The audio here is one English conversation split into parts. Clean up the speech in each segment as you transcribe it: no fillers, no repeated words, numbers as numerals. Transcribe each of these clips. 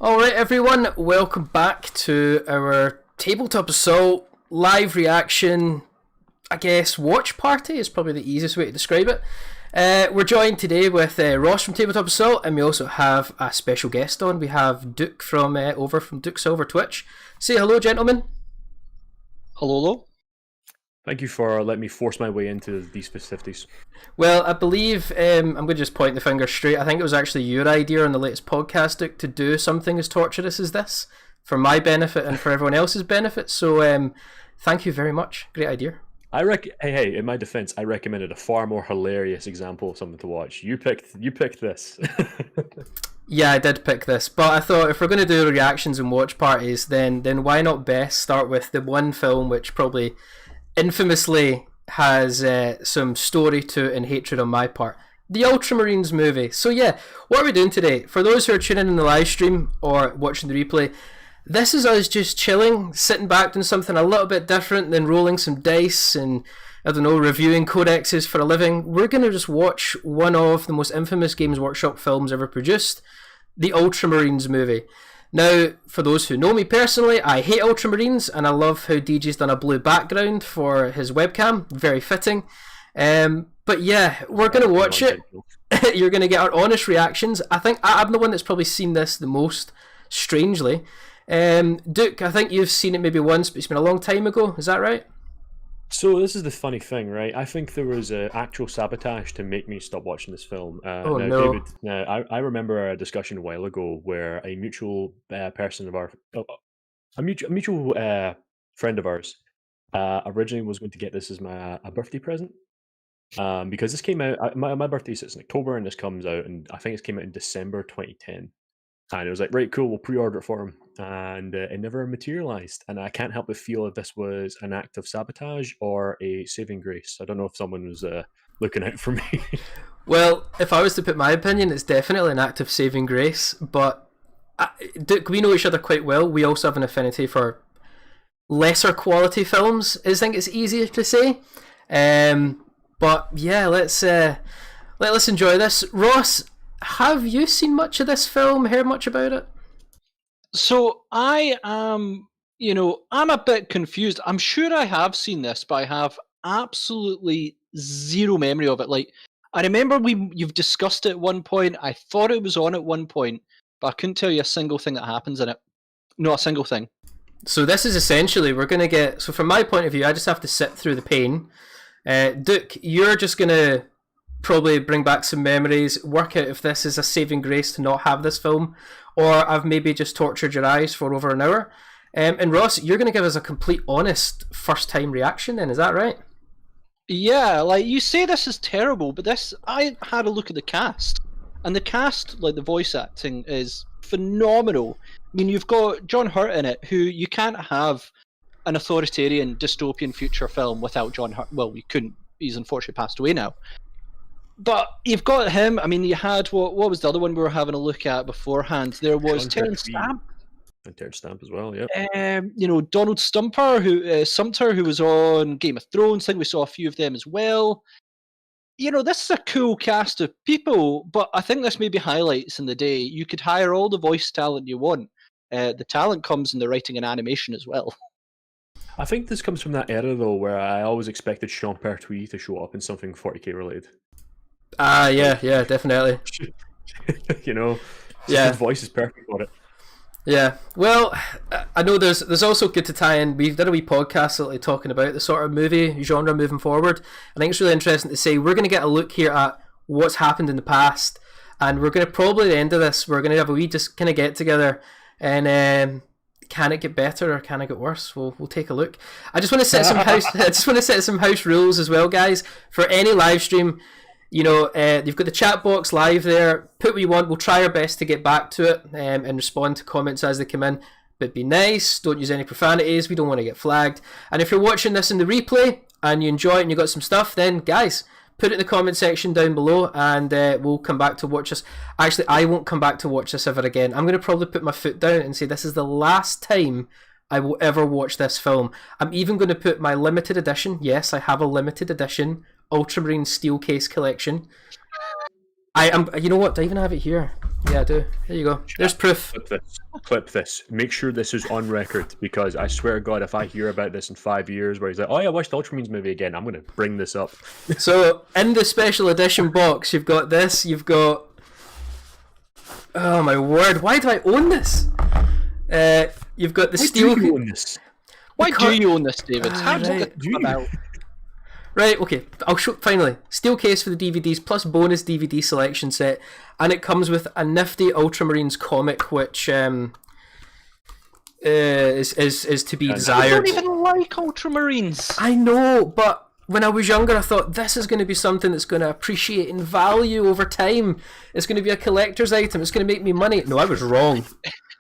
Alright everyone, welcome back to our Tabletop Assault live reaction, I guess watch party is probably the easiest way to describe it. We're joined today with Ross from Tabletop Assault, and we also have a special guest on. We have Duke from Duke's over Twitch. Say hello, gentlemen. Hello. Thank you for letting me force my way into these festivities. Well, I believe, I'm going to just point the finger straight, I think it was actually your idea on the latest podcast, Duke, to do something as torturous as this, for my benefit and for everyone else's benefit, so thank you very much. Great idea. Hey, in my defense, I recommended a far more hilarious example of something to watch. You picked this. Yeah, I did pick this, but I thought if we're going to do reactions and watch parties, then why not best start with the one film which probably infamously has some story to it and hatred on my part, the Ultramarines movie. So yeah, what are we doing today? For those who are tuning in the live stream or watching the replay, this is us just chilling, sitting back, doing something a little bit different than rolling some dice and, I don't know, reviewing codexes for a living. We're going to just watch one of the most infamous Games Workshop films ever produced, the Ultramarines movie. Now, for those who know me personally, I hate Ultramarines, and I love how DJ's done a blue background for his webcam. Very fitting. But yeah, we're going to watch it. You're going to get our honest reactions. I think I'm the one that's probably seen this the most, strangely. Duke, I think you've seen it maybe once, but it's been a long time ago. Is that right? So this is the funny thing, right? I think there was actual sabotage to make me stop watching this film. Oh no! David, I remember a discussion a while ago where a mutual person of our, a mutual friend of ours, originally was going to get this as a birthday present, because this came out. My birthday is in October, and this comes out, and I think it came out in December 2010. And it was like, right, cool, we'll pre-order it for him. And it never materialized. And I can't help but feel if this was an act of sabotage or a saving grace. I don't know if someone was looking out for me. Well, if I was to put my opinion, it's definitely an act of saving grace. But, Duke, we know each other quite well. We also have an affinity for lesser quality films, I think it's easier to say. But yeah, let's enjoy this. Ross, have you seen much of this film, heard much about it? So I am, I'm a bit confused. I'm sure I have seen this, but I have absolutely zero memory of it. Like, I remember you've discussed it at one point. I thought it was on at one point, but I couldn't tell you a single thing that happens in it. Not a single thing. So this is essentially, we're going to get, so from my point of view, I just have to sit through the pain. Duke, you're just going to probably bring back some memories, work out if this is a saving grace to not have this film, or I've maybe just tortured your eyes for over an hour. And Ross, you're going to give us a complete honest first time reaction then, is that right? Yeah, like you say this is terrible, but I had a look at the cast, and the cast, like the voice acting, is phenomenal. I mean, you've got John Hurt in it, who you can't have an authoritarian dystopian future film without John Hurt. Well, you couldn't, he's unfortunately passed away now. But you've got him. I mean, you had what was the other one we were having a look at beforehand? There was Terence Stamp. And Terence Stamp as well, yeah. Donald Sumter, who was on Game of Thrones. I think we saw a few of them as well. This is a cool cast of people, but I think this maybe highlights in the day. You could hire all the voice talent you want. The talent comes in the writing and animation as well. I think this comes from that era, though, where I always expected Sean PERTWEE to show up in something 40k related. Yeah, definitely. His voice is perfect for it. Yeah, well, I know there's also good to tie in. We did a wee podcast lately talking about the sort of movie genre moving forward. I think it's really interesting to say we're going to get a look here at what's happened in the past, and we're going to probably at the end of this we're going to have a wee just kind of get together and can it get better or can it get worse? We'll take a look. I just want to set some house rules as well, guys, for any live stream. You've got the chat box live there. Put what you want. We'll try our best to get back to it and respond to comments as they come in. But be nice. Don't use any profanities. We don't want to get flagged. And if you're watching this in the replay and you enjoy it and you got some stuff, then guys, put it in the comment section down below and we'll come back to watch this. Actually, I won't come back to watch this ever again. I'm going to probably put my foot down and say this is the last time I will ever watch this film. I'm even going to put my limited edition. Yes, I have a limited edition Ultramarine Steel Case collection. You know what? Do I even have it here? Yeah, I do. There you go. There's proof. Clip this. Make sure this is on record, because I swear to God, if I hear about this in 5 years, where he's like, "Oh, yeah, I watched the Ultramarines movie again," I'm going to bring this up. So in the special edition box, you've got this. You've got. Oh my word! Why do I own this? You've got the steel. Do you own this? Why do you own this, David? How did right. it come about? Right, okay. I'll show finally. Steel case for the DVDs plus bonus DVD selection set, and it comes with a nifty Ultramarines comic, which is to be desired. I don't even like Ultramarines. I know, but when I was younger, I thought this is going to be something that's going to appreciate in value over time. It's going to be a collector's item. It's going to make me money. No, I was wrong.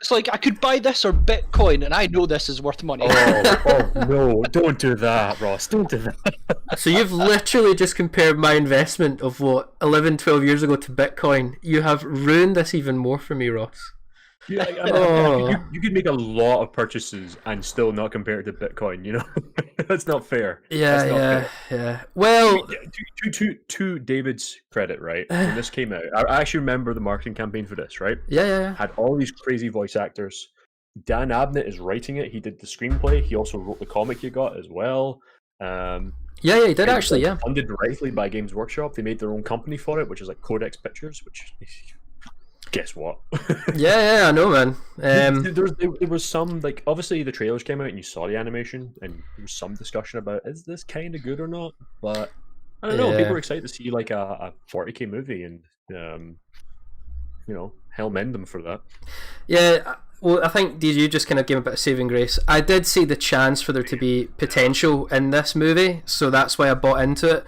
It's like I could buy this or Bitcoin, and I know this is worth money. Oh no! Don't do that, Ross. Don't do that. So you've literally just compared my investment of 12 years ago to Bitcoin. You have ruined this even more for me, Ross. Yeah, you could make a lot of purchases and still not compare it to Bitcoin. You know, that's not fair. Yeah. Well, to David's credit, right? When this came out, I actually remember the marketing campaign for this. Right? Yeah. Had all these crazy voice actors. Dan Abnett is writing it. He did the screenplay. He also wrote the comic you got as well. Yeah, he did actually. Yeah, funded directly by Games Workshop. They made their own company for it, which is like Codex Pictures, which. Guess what? yeah, I know, man. There was some, like, obviously the trailers came out and you saw the animation, and there was some discussion about, is this kind of good or not? But I don't know. People were excited to see like a 40K movie, and hell mend them for that. Yeah. Well, I think you just kind of gave a bit of saving grace. I did see the chance for there to be potential in this movie, so that's why I bought into it.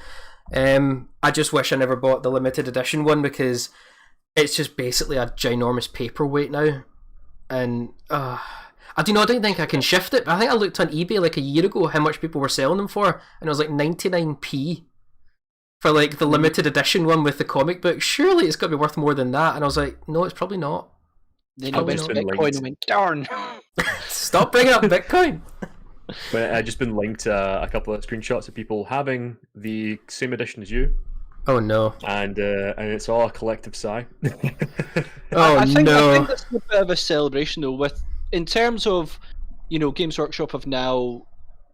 I just wish I never bought the limited edition one, because it's just basically a ginormous paperweight now, and I don't think I can shift it. But I think I looked on eBay like a year ago how much people were selling them for, and it was like 99p for like the limited edition one with the comic book. Surely it's got to be worth more than that. And I was like, no, it's probably not. Then I went to Bitcoin and went, darn. Stop bringing up Bitcoin. But I just been linked a couple of screenshots of people having the same edition as you. Oh no! And it's all a collective sigh. I think that's a bit of a celebration, though. In terms of, Games Workshop have now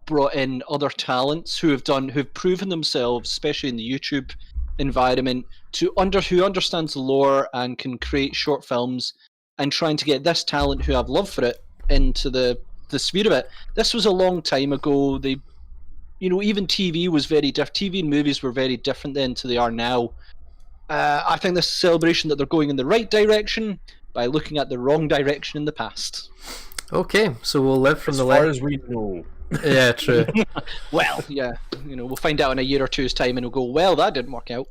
brought in other talents who've proven themselves, especially in the YouTube environment, who understands the lore and can create short films, and trying to get this talent who have love for it into the sphere of it. This was a long time ago. Even TV was very different. TV and movies were very different then to they are now. I think this celebration that they're going in the right direction by looking at the wrong direction in the past. Okay, so we'll live from as the far left. as we know. Yeah, true. Well, yeah, we'll find out in a year or two's time, and we'll go, well, that didn't work out.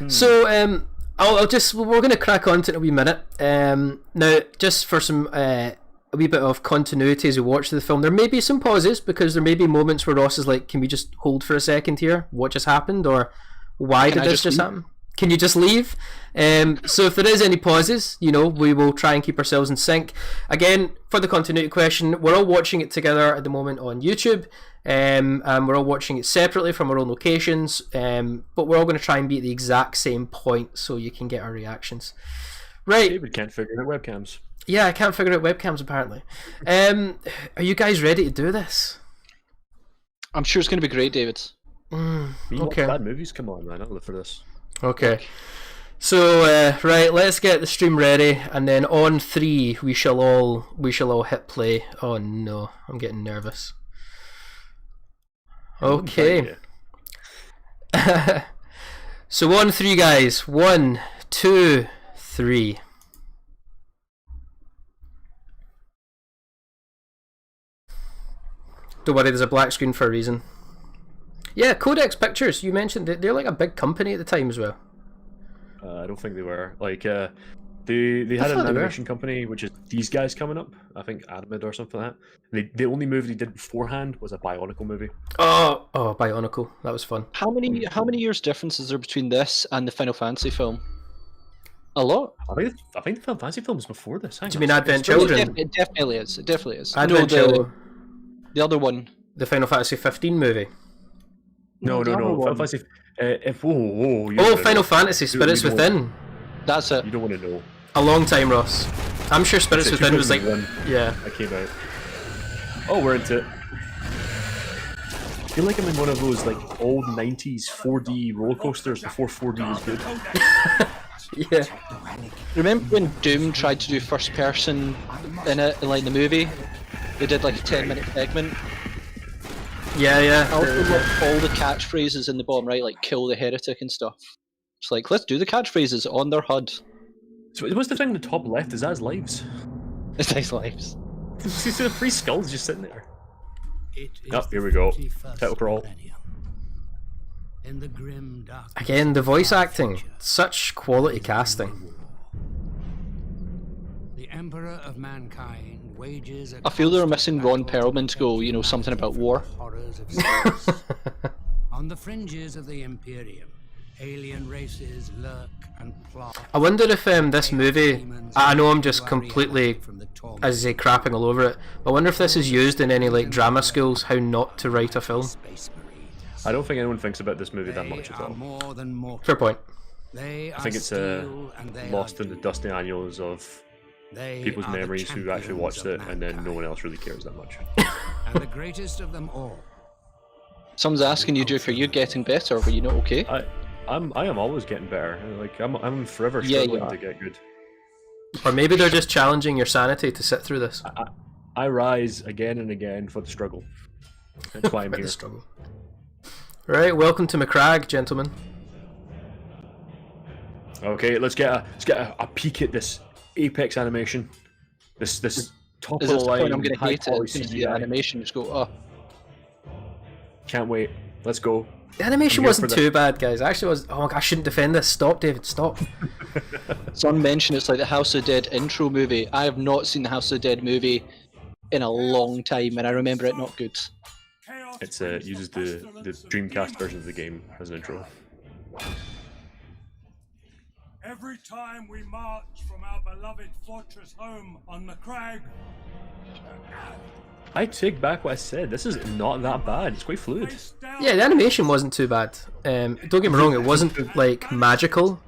So, we're going to crack on to it in a wee minute. Now, just for some a wee bit of continuity as we watch the film, there may be some pauses, because there may be moments where Ross is like, can we just hold for a second here? What just happened? Or why did this just happen? Can you just leave? So if there is any pauses, we will try and keep ourselves in sync. Again, for the continuity question, we're all watching it together at the moment on YouTube, and we're all watching it separately from our own locations, but we're all going to try and be at the exact same point so you can get our reactions. Right. David can't figure out webcams. Yeah, I can't figure out webcams apparently. Are you guys ready to do this? I'm sure it's going to be great, David. Okay. Bad movies come on, man. I'll live for this. Okay. So right, let's get the stream ready, and then on 3 we shall all hit play. Oh no, I'm getting nervous. Okay. So on 3, guys. 1, 2, 3. Don't worry, there's a black screen for a reason. Yeah, Codex Pictures, you mentioned they're like a big company at the time as well. I don't think they were. Like, they had an animation company, which is these guys coming up. I think Animid or something like that. The only movie they did beforehand was a Bionicle movie. Oh, Bionicle. That was fun. How many years difference is there between this and the Final Fantasy film? A lot. I think the Final Fantasy film was before this. Do you mean Advent Children? It definitely is. It definitely is. Advent Children. The other one. The Final Fantasy 15 movie. No. Final Fantasy. Final Fantasy Spirits Within. That's it. You don't want to know. A long time, Ross. I'm sure Spirits It's Within was like, 2001 yeah. that came out. Oh, we're into it. I feel like I'm in one of those like old 90s 4D roller coasters before 4D was good. Yeah. Remember when Doom tried to do first person in it, in like the movie? They did like a 10-minute segment. Yeah, yeah. I also love all the catchphrases in the bottom right, like kill the heretic and stuff. It's like, let's do the catchphrases on their HUD. So what's the thing in the top left? Is that his lives? It's nice lives. These are 3 skulls just sitting there. Oh, here we go. Title crawl. In the grim dark Again, the voice acting. Such quality casting. the Emperor of mankind wages a I feel they were missing Ron constant battle Perlman to go, you know, something about war. horrors of space. On the fringes of the Imperium, alien races lurk and plot. I wonder if this movie, I know I'm just completely, as I say, crapping all over it, but I wonder if this is used in any like drama schools, how not to write a film. I don't think anyone thinks about this movie that much at all. More than mortal. Fair point. They I think it's lost in the dusty annals of people's memories who actually watched it, and then no one else really cares that much. And the greatest of them all. Someone's asking you, Duke, are you getting better? Were you not okay? I am always getting better. Like I'm forever Yeah, you struggling are. to get good. Or maybe they're just challenging your sanity to sit through this. I rise again and again for the struggle. That's why I'm For here. the struggle. Right, welcome to McCrag, gentlemen. Okay, let's get a peek at this apex animation. This top Is of this the the point line I'm going to high hate it? I'm going quality to see the CGI. animation just go, oh. Can't wait. Let's go. The animation I'm here wasn't for the- too bad, guys. Actually, was. Oh, I shouldn't defend this. Stop, David. Stop. Someone mentioned it's like the House of Dead intro movie. I have not seen the House of Dead movie in a long time, and I remember it not good. It's uses the Dreamcast version of the game as an intro. Every time we march from our beloved fortress home on the crag, I take back what I said. This is not that bad. It's quite fluid. face down. Yeah, the animation wasn't too bad. Don't get me wrong, it wasn't like magical.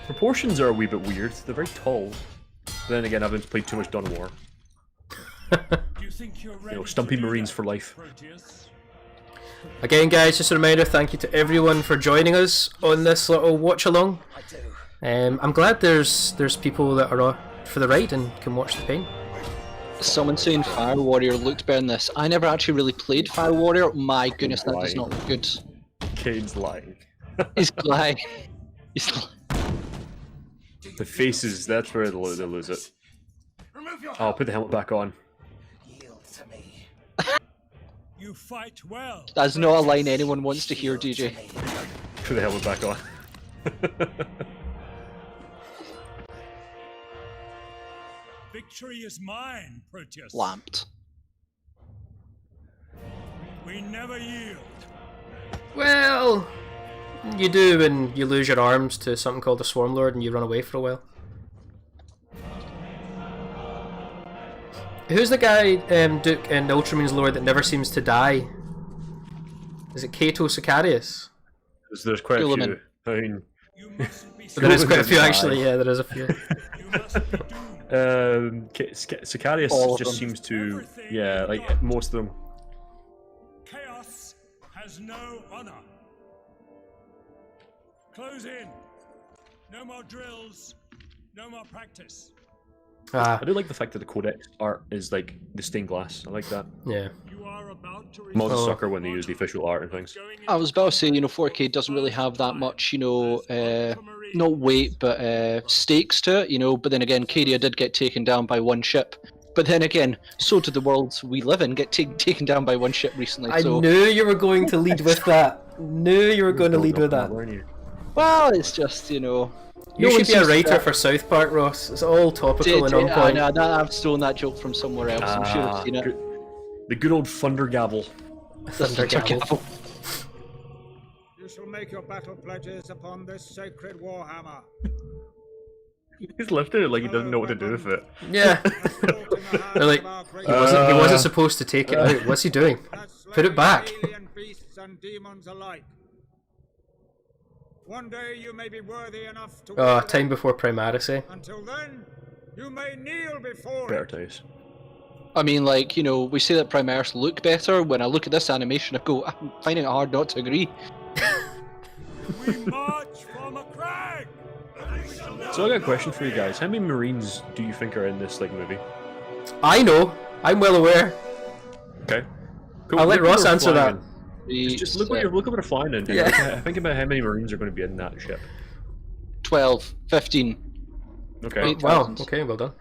Proportions are a wee bit weird. They're very tall. But then again, I haven't played too much Dawn of War. Do you think you're ready Stumpy to do Marines that, for life. Proteus? Again, guys, just a reminder, thank you to everyone for joining us on this little watch along. I'm glad there's people that are for the ride and can watch the pain. Someone saying Fire Warrior looked better than this. I never actually really played Fire Warrior. My goodness, that does not look good. Kane's lying. He's lying. He's lying. The faces, that's where they'll lose it. I'll put the helmet back on. You fight well. That's not a line anyone wants to hear, DJ. Put the helmet back on. Victory is mine, Proteus. Lamped. We never yield. Well, you do when you lose your arms to something called a Swarm Lord and you run away for a while. Who's the guy, Duke, in the Ultramarines lore that never seems to die? Is it Cato Sicarius? There's quite a few. Guilliman. I mean, You mustn't be There is quite a doesn't few die. actually, yeah, there is a few. You must be doomed. Sicarius All of just them. seems to, yeah, like most of them. Chaos has no honor. Close in. No more drills. No more practice. Ah, I do like the fact that the codex art is like the stained glass. I like that. yeah. You are about to I'm always a Oh. sucker when they use the official art and things. I was about to say, 4K doesn't really have that much, not weight, but stakes to it, but then again, Cadia did get taken down by one ship. But then again, so did the world we live in get taken down by one ship recently, I so... knew you were going to lead with that. Knew you were going to lead with that. Weren't you? Well, it's just, You no should one be a seems to- writer for South Park, Ross. It's all topical and on point. I've stolen that joke from somewhere else, I'm sure I've seen it. The good old Thunder Gavel. Thunder Gavel. You shall make your battle pledges upon this sacred warhammer. He's lifted it like he doesn't know what to do with it. Yeah. They're like, he wasn't supposed to take it out. What's he doing? Put it back. Alien beasts and demons alike. One day you may be worthy enough to. Oh, time before Primaris. Until then, you may kneel before Better it. days. I mean, like, you know, we say that Primaris look better. When I look at this animation, I go, I'm finding it hard not to agree. We march from a crag. So I got a question for you guys. How many Marines do you think are in this movie? I know. I'm well aware. Okay. Cool. I'll let Look what Ross they're answer flying that. in. Just look what they're flying in. Yeah. Think about how many Marines are going to be in that ship. 12, 15. Okay. 8,000. Wow. Okay, well done.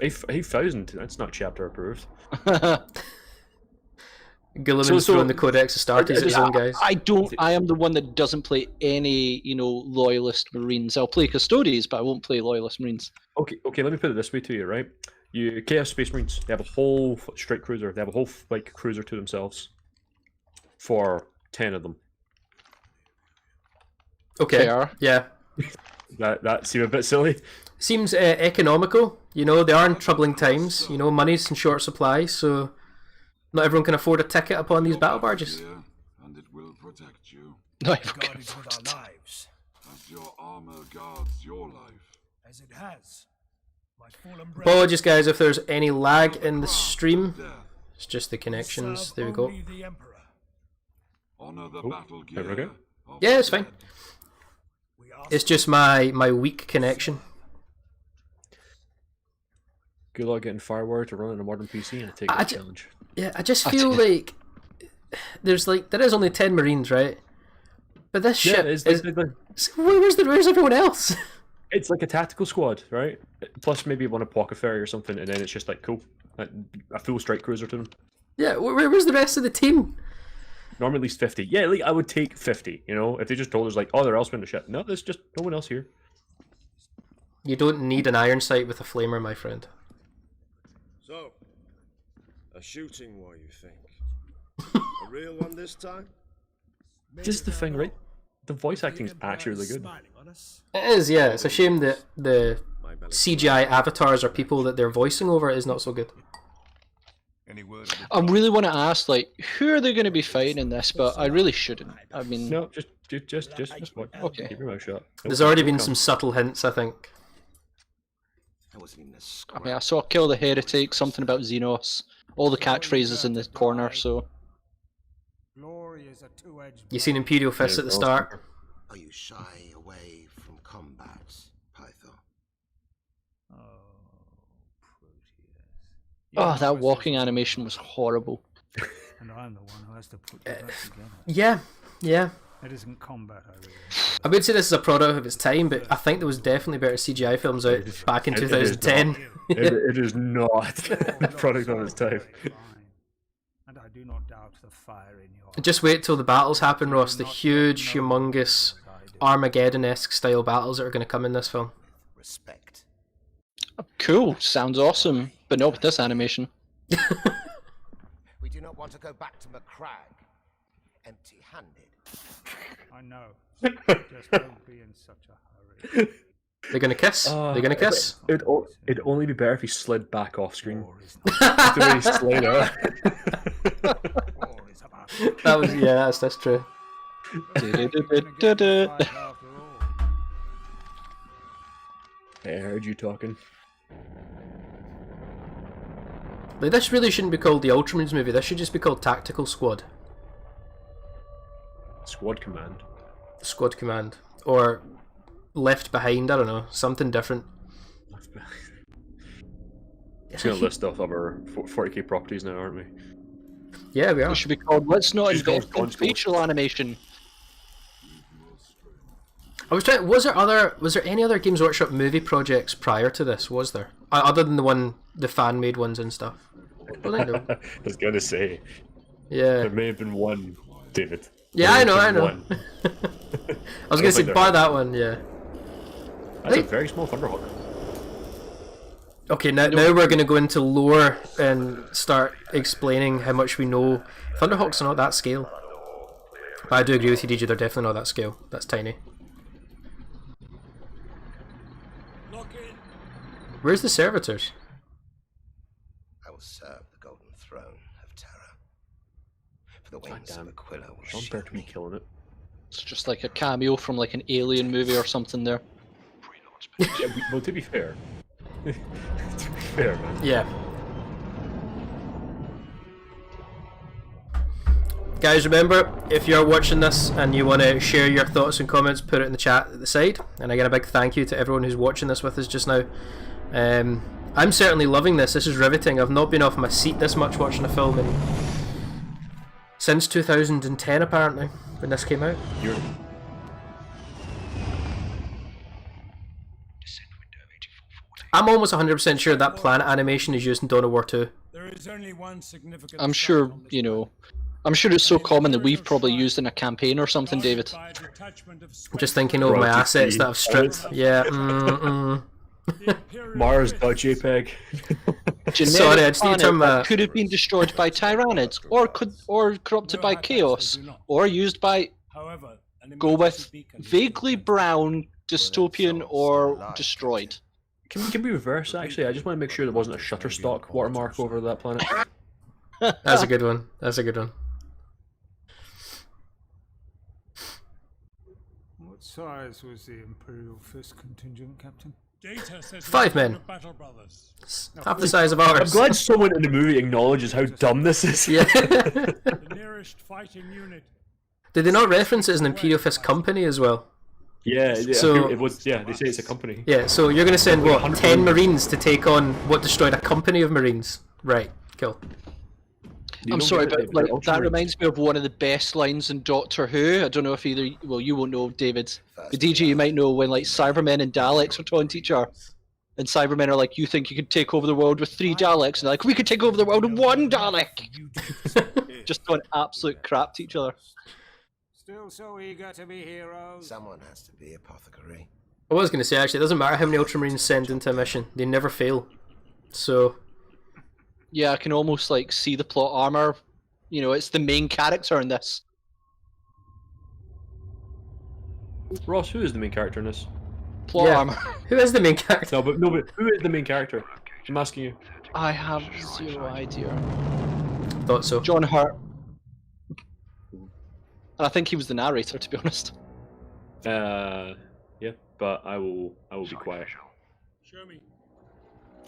8,000. That's not chapter approved. Gilliman's throwing the Codex Astartes at his own guys. I am the one that doesn't play any, you know, loyalist Marines. I'll play Custodes, but I won't play loyalist Marines. Okay. Let me put it this way to you, right? Chaos Space Marines. They have a whole strike cruiser. They have a whole cruiser to themselves. For 10 of them. Okay. Fair. Yeah. That seemed a bit silly. Seems economical. You know, they are in troubling times. You know, money's in short supply, so not everyone can afford a ticket upon these battle barges. And it will protect you. No, Guarded with our lives, As your armor guards your life. as it has. My fallen brethren Apologies, guys, if there's any lag in the stream. Death. It's just the connections. serve There we go. only the Emperor. Honor the Oh, battle there we gear. go. of Yeah, the it's fine. dead. We ask It's just my weak connection. Good luck getting firewire to run on a modern PC and take I that ju- challenge. Yeah, I just feel like there is only 10 Marines, right? But this ship it's is. Where's everyone else? it's like a tactical squad, right? Plus maybe one a pocket ferry or something, and then it's just like cool, a full strike cruiser to them. Yeah, where's the rest of the team? Normally at least 50. Yeah, like, I would take 50. You know, if they just told us like, oh, they're elsewhere in the ship. No, there's just no one else here. You don't need an iron sight with a flamer, my friend. So, a shooting war, you think? A real one this time? This is the thing, right? The voice acting is actually really good. It is, yeah. It's a shame that the My belly. CGI avatars or people that they're voicing over is not so good. Any word of I really want to ask, like, who are they going to be fighting in this? But I really shouldn't. I mean, No, just watch. Okay. Keep your mouth shut. There's already been some subtle hints, I think. I wasn't even a I scrap. mean, I saw Kill the Heretic, something about Xenos, all the catchphrases in the corner. So Glory is a two-edged You seen Imperial Fist at the start? Are you shy away from combat, Python? oh, that walking animation was horrible. and I'm the one who has to put that together. Yeah. It isn't combat, I really. I would say this is a product of its time, but I think there was definitely better CGI films out back in It is 2010. It is not a product of its time. Fine. And I do not doubt the fire in your Just wait till the battles happen, Ross. The huge, humongous, Armageddon-esque style battles that are going to come in this film. Respect. Cool, sounds awesome, but not with this animation. We do not want to go back to McCrag empty-handed. I know. Just don't be in such a hurry. They're going to kiss. They're going to kiss. It'd only be better if he slid back off screen. War is The way he slid out. war is about That was that's true. Du-du-du-du-du-du. after all. Hey, I heard you talking. Like, this really shouldn't be called the Ultramarines movie. This should just be called Tactical Squad. Squad command. Squad Command. Or Left Behind, I don't know. Something different. It's gonna list off our 40k properties now, aren't we? Yeah, we are. It should be called Let's Not She's gone Invest in console. Facial Animation. I was trying. Was there any other Games Workshop movie projects prior to this? Was there, other than the fan made ones and stuff? I don't think there. I was gonna say Yeah. there may have been one, David. Yeah, I There may know. have been one. I was gonna say think there bar has. that one. Yeah. That's a Right. very small Thunderhawk. Okay, now we're gonna go into lore and start explaining how much we know. Thunderhawks are not that scale. But I do agree with you, DJ. They're definitely not that scale. That's tiny. Lock in. Where's the servitors? I will serve the golden throne of terror. For the wings damn. of Aquila will Sean shield Pertwee me. killing it. It's just like a cameo from like an alien movie or something there. Yeah, well, to be fair. To be fair, man. Yeah. Guys, remember, if you're watching this and you want to share your thoughts and comments, put it in the chat at the side. And again, a big thank you to everyone who's watching this with us just now. I'm certainly loving this. This is riveting. I've not been off my seat this much watching a film since 2010, apparently, when this came out. I'm almost 100% sure that planet animation is used in Dawn of War 2. There is only one significant I'm sure, you know, I'm sure it's so common that we've probably used in a campaign or something, David. I'm just thinking over my assets that I've stripped. Yeah. Mars.jpg. Sorry, I just need to turn my... could have been destroyed by tyrannids, or corrupted by chaos, or used by... Go with vaguely brown, dystopian, or destroyed. Can we reverse, actually? I just want to make sure there wasn't a Shutterstock watermark over that planet. That's a good one. That's a good one. What size was the Imperial Fist contingent, Captain? 5 men. Half the size of ours. I'm glad someone in the movie acknowledges how dumb this is. Yeah. The nearest fighting unit. Did they not reference it as an Imperial Fist company as well? Yeah, So- it was. Yeah, they say it's a company. Yeah, so you're going to send, what, 10 Marines to take on what destroyed a company of Marines? Right, cool. You I'm don't sorry, get it, but like, Ultramarines. that reminds me of one of the best lines in Doctor Who. I don't know if either, well, you won't know, David. The DJ, you might know when like Cybermen and Daleks are talking to each other. And Cybermen are like, you think you could take over the world with 3 Daleks? And they're like, we could take over the world with 1 Dalek! Just going absolute crap to each other. Still so eager to be heroes. Someone has to be apothecary. I was going to say, actually, it doesn't matter how many Ultramarines send into a mission. They never fail. So... Yeah, I can almost like see the plot armor. You know, it's the main character in this. Ross, who is the main character in this? Plot Yeah. armor. Who is the main character? No, but who is the main character? I'm asking you. I have zero idea. Thought so. John Hurt. And I think he was the narrator, to be honest. Yeah, but I will be quiet. Show me.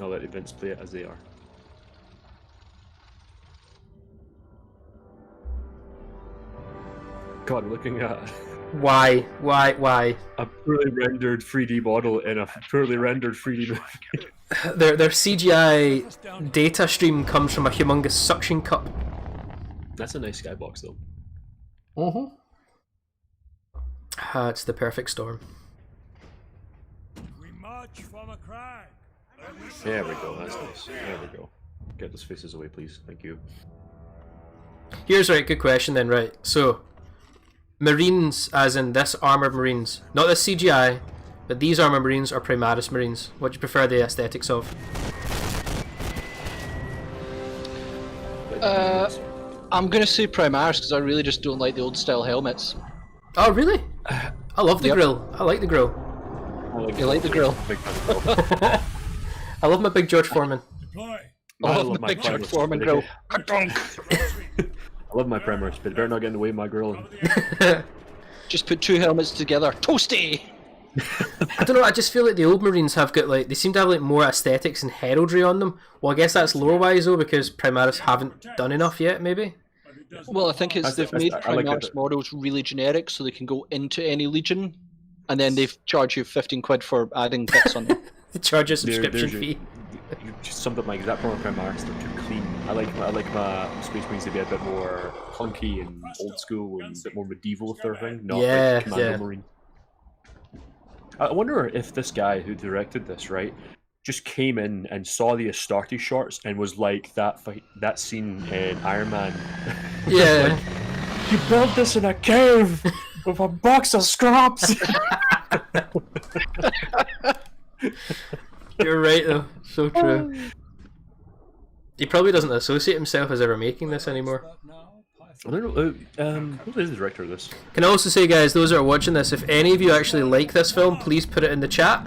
I'll let events play it as they are. God, looking at Why? a poorly rendered 3D model in a poorly rendered 3D movie. Their CGI data stream comes from a humongous suction cup. That's a nice skybox, though. Mm-hmm. It's the perfect storm. We march from a crag. There we go, that's nice. There we go. Get those faces away, please. Thank you. Here's right, good question then, right. So, Marines, as in this armoured Marines, not the CGI, but these armoured Marines are Primaris Marines. What do you prefer the aesthetics of? I'm gonna say Primaris because I really just don't like the old style helmets. Oh, really? I love the Yep. grill. I like the grill. You like the grill? Big fan of the grill. I love my big George Foreman. Deploy. I love love my my big George Primaris, Foreman but grill. I love my Primaris, but it better not get in the way of my grilling. Just put 2 helmets together. Toasty! I don't know, I just feel like the old Marines have got like, they seem to have like more aesthetics and heraldry on them. Well, I guess that's lore wise though, because Primaris haven't done enough yet, maybe? Well, I think it's they've made I like Primaris that. models really generic so they can go into any legion, and then they've charged you 15 quid for adding bits on them. They charge a They're- subscription they're- fee. You just summed up my exact point on Primaris. They're too clean. I like my Space Marines to be a bit more clunky and old school and a bit more medieval if they're a thing, not Yeah, like Commando yeah. Marine. I wonder if this guy who directed this, right, just came in and saw the Astarte shots and was like that scene in Iron Man. Yeah. You built this in a cave with a box of scraps. You're right though, so true. He probably doesn't associate himself as ever making this anymore. I don't know. Who is the director of this? Can I also say, guys, those that are watching this, if any of you actually like this film, please put it in the chat.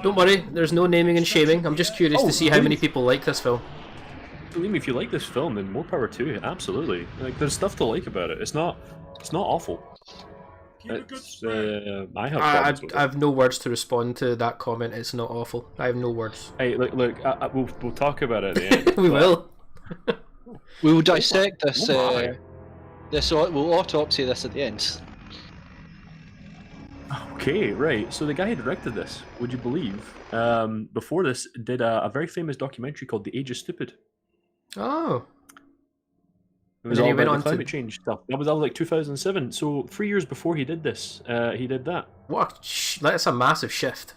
Don't worry, there's no naming and shaming. I'm just curious to see how many people like this film. Believe me, if you like this film, then more power to you. Absolutely. Like, there's stuff to like about it. It's not awful. It's, I have I, problems with I have no words to respond to that comment. It's not awful. I have no words. Hey, look, we'll talk about it at the end. We will. We will dissect this. Oh my. We'll autopsy this at the end. Okay, right. So the guy who directed this, would you believe, before this, did a very famous documentary called "The Age of Stupid." Oh. It was And then all he went about on the to- climate change stuff. That was like 2007. So 3 years before he did this, he did that. That's a massive shift.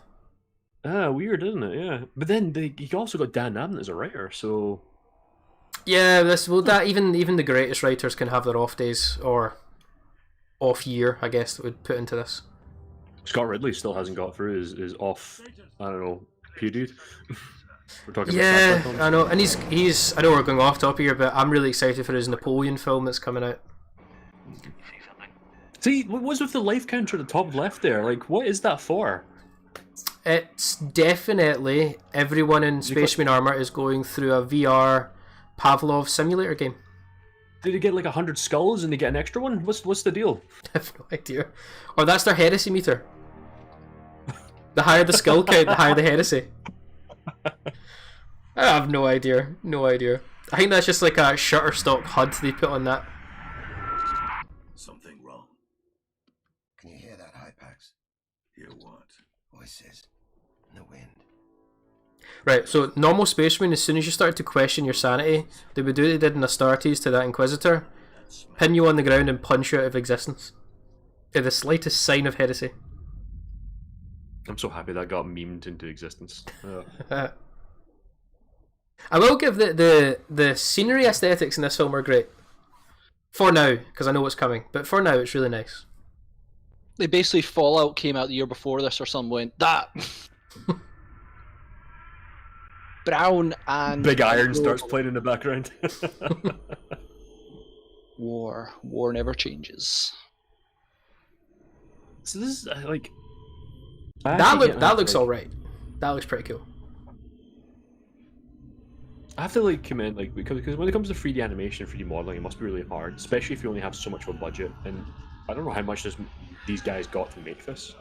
Weird, isn't it? Yeah. But then he also got Dan Abnett as a writer, so Yeah, that even the greatest writers can have their off days or off year, I guess, that would put into this. Scott Ridley still hasn't got through his off, I don't know, period. We're talking about Yeah, sci-fi films. I know, and he's. I know we're going off topic here, but I'm really excited for his Napoleon film that's coming out. See, what was with the life counter at the top left there? Like, what is that for? It's definitely everyone in Spaceman Armour is going through a VR Pavlov simulator game. Did they get like 100 skulls and they get an extra one? What's the deal? I have no idea. Or that's their heresy meter. The higher the skull count, the higher the heresy. I have no idea. No idea. I think that's just like a Shutterstock HUD they put on that. Something wrong. Can you hear that, Hypax? Hear what? Voices. In the wind. Right, so normal spacemen, as soon as you start to question your sanity, they would do what they did in Astartes to that Inquisitor, pin you on the ground and punch you out of existence. At the slightest sign of heresy. I'm so happy that got memed into existence. I will give the scenery aesthetics in this film are great. For now, because I know what's coming, but for now it's really nice. They basically Fallout came out the year before this or something, went that. Brown and Big Iron starts playing in the background. War never changes. So this is like That looks alright. That looks pretty cool. I have to like commend because when it comes to 3D animation, 3D modeling, it must be really hard, especially if you only have so much of a budget. And I don't know how much these guys got to make this.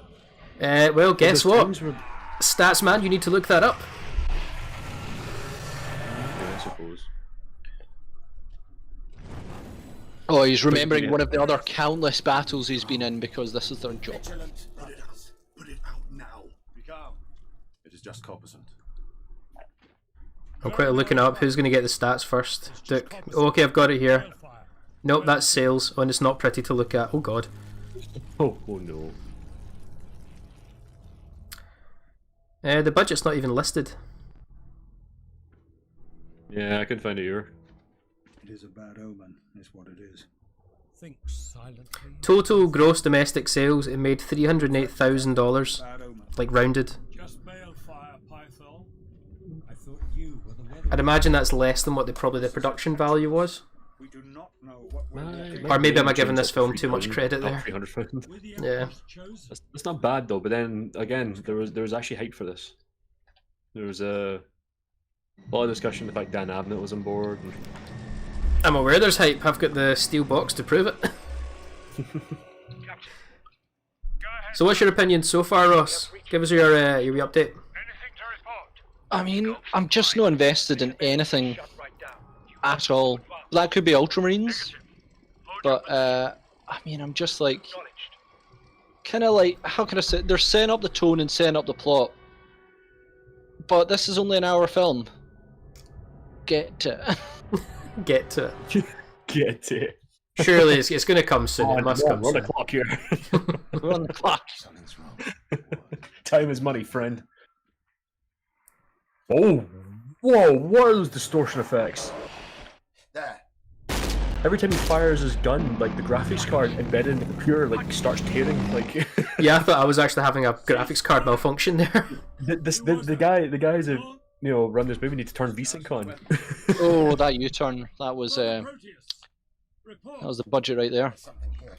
Well, guess what? Were... Stats man, you need to look that up. Yeah, I suppose. Oh, he's remembering one of the other countless battles he's been in because this is their job. Put it out now. Be calm. It is just Corposant. I'm quickly looking up who's going to get the stats first. Duke. Oh, okay, I've got it here. Nope, that's sales. Oh, and it's not pretty to look at. Oh god. Oh no. The budget's not even listed. Yeah, I can find it here. It is a bad omen, is what it is. Think silently. Total gross domestic sales, it made $308,000. Bad omen. Like rounded. Just balefire, Pythol. I thought you were the weather. I'd imagine that's less than what probably the production value was. We do not know what we're walking Or maybe am I Change giving it this to film too much 3,000, credit not there? 300,000. We're the Yeah. Emperor's chosen. That's not bad though. But then again, there was actually hype for this. There was a lot of discussion. The fact Dan Abnett was on board. And... I'm aware there's hype. I've got the steel box to prove it. So what's your opinion so far, Ross? Give us your update. I mean, I'm just not invested in anything at all. That could be Ultramarines, but I mean, I'm just like, kind of like, how can I say? They're setting up the tone and setting up the plot, but this is only an hour film. Get to it. Get to it. Get it. Surely it's going to come soon. It must come Run the soon. clock here. We're on the clock. Something's wrong. Time is money, friend. Oh, whoa! What are those distortion effects? There. Every time he fires his gun, like the graphics card embedded in the computer, like starts tearing. Like Yeah, I thought I was actually having a graphics card malfunction there. the guys that run this movie need to turn VSync on. Oh, that U-turn. That was Proteus. Report. that was the budget right there. Something here.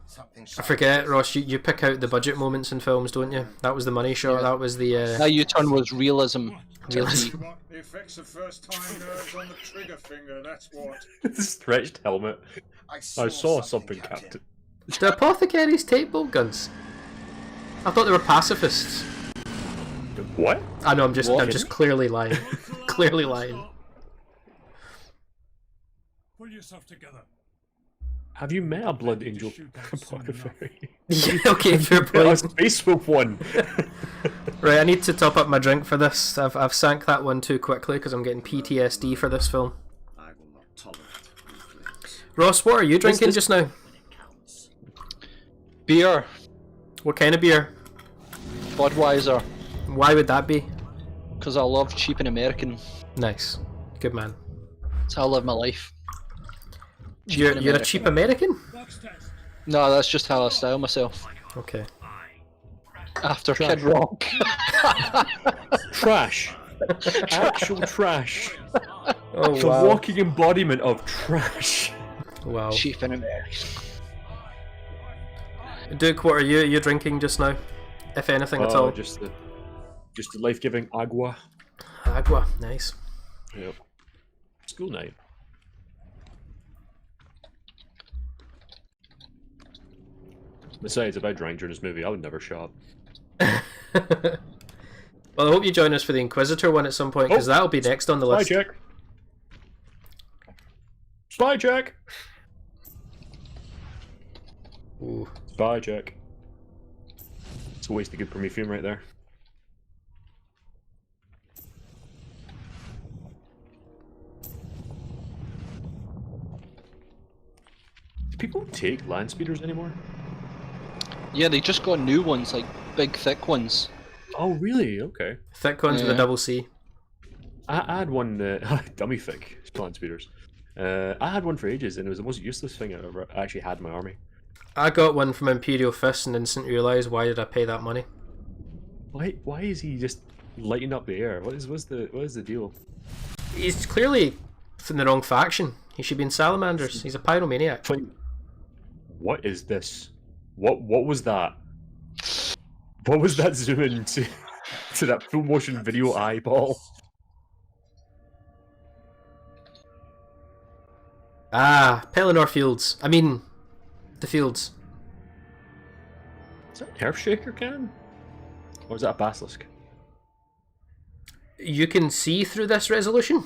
Something I forget, Ross, you pick out the budget moments in films, don't you? That was the money shot, that was the... That U-turn was realism. Realism. What? The effects of first-time nerves on the trigger finger, that's what. The stretched helmet. I I saw something, Captain. Do apothecaries take bolt guns? I thought they were pacifists. What? I know, I'm just What? clearly lying. Clearly lying. Pull yourself together. Have you met a blood angel apothecary? Yeah, okay, fair A point. space wolf one. Right, I need to top up my drink for this. I've sank that one too quickly because I'm getting PTSD for this film. I will not tolerate. Ross, what are you drinking just now? Beer. What kind of beer? Budweiser. Why would that be? Because I love cheap and American. Nice. Good man. That's how I live my life. You're a cheap American? No, that's just how I style myself. Okay. After Kid Rock. Trash. Actual trash. Oh The wow. walking embodiment of trash. Wow. Cheap and American. Duke, what are you drinking just now? If anything at all. Just the life-giving agua. Agua. Nice. Yep. School night. Besides, if I drank during this movie, I would never shut up. Well, I hope you join us for the Inquisitor one at some point, because that'll be next on the Spy list. check. Spy check. Ooh. Spy check. It's a waste of good Prometheum right there. Do people take land speeders anymore? Yeah, they just got new ones, like big, thick ones. Oh, really? Okay. Thick ones with a Yeah. double C. I had one, dummy thick land speeders. I had one for ages, and it was the most useless thing I ever actually had in my army. I got one from Imperial Fist and didn't realise why did I pay that money. Why is he just lighting up the air? What is the deal? He's clearly from the wrong faction. He should be in Salamanders. He's a pyromaniac. Like, what is this? What was that? What was that zoom in to that full motion video eyeball? Ah, Pelennor Fields. I mean, the Fields. Is that an Earthshaker cannon? Or is that a basilisk? You can see through this resolution?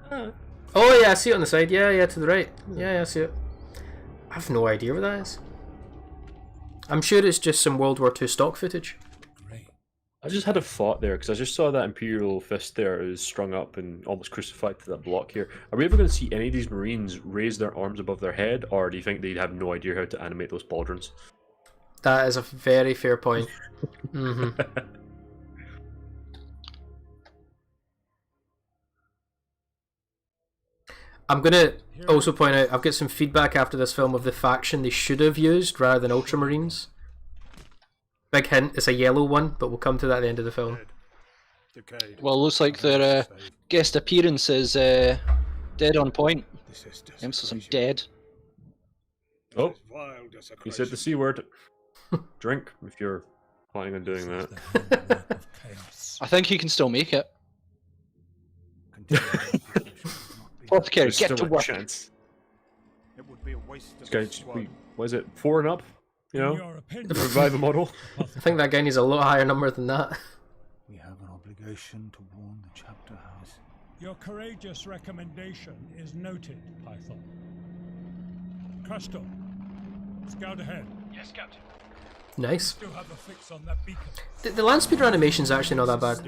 Uh, Oh yeah, I see it on the side. Yeah, to the right. Yeah, I see it. I have no idea what that is. I'm sure it's just some World War II stock footage. I just had a thought there, because I just saw that Imperial Fist there is strung up and almost crucified to that block here. Are we ever going to see any of these Marines raise their arms above their head, or do you think they'd have no idea how to animate those pauldrons? That is a very fair point. I'm going to also point out, I've got some feedback after this film of the faction they should have used rather than Ultramarines. Big hint, it's a yellow one, but we'll come to that at the end of the film. Well, looks like their guest appearance is dead on point. Emphasis on dead. Oh, you said the C word. Drink, if you're planning on doing that. I think he can still make it. Apothecary, There's get still to a work. chance. It would be a waste This of guy, a squad. what is it, 4 and up? You In know, your opinion, revive a model. I think that guy needs a lot higher number than that. We have an obligation to warn the chapter house. your courageous recommendation is noted, Python. Crystal, scout ahead. Yes, Captain. Nice. Still have a fix on that beacon. The land speeder animation's actually not that bad.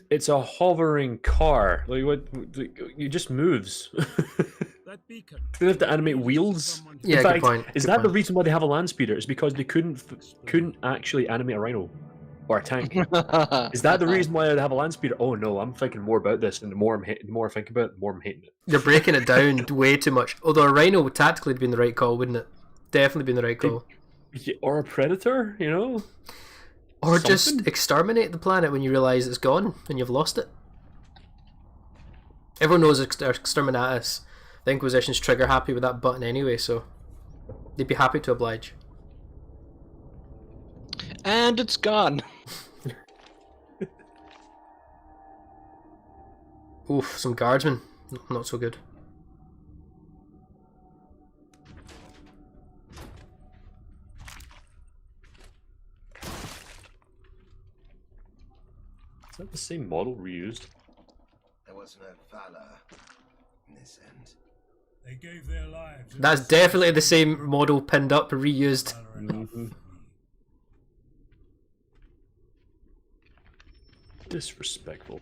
It's a hovering car. Like what? It just moves. That beacon. They have to animate wheels. Yeah, In good fact, point, Is good that the point. reason why they have a land speeder? It's because they couldn't actually animate a rhino or a tank. Is that the reason why they have a land speeder? Oh no, I'm thinking more about this, and the more I think about it, the more I'm hating it. They're breaking it down way too much. Although a rhino would tactically have been the right call, wouldn't it? Definitely been the right call. Yeah, or a predator, you know? Or just Something. exterminate the planet when you realise it's gone and you've lost it. Everyone knows Exterminatus. The Inquisition's trigger happy with that button anyway, so they'd be happy to oblige. And it's gone. Oof, some guardsmen. Not so good. Is that the same model reused? There was no valor in this end. They gave their lives. That's definitely the same model pinned up, reused. Disrespectful.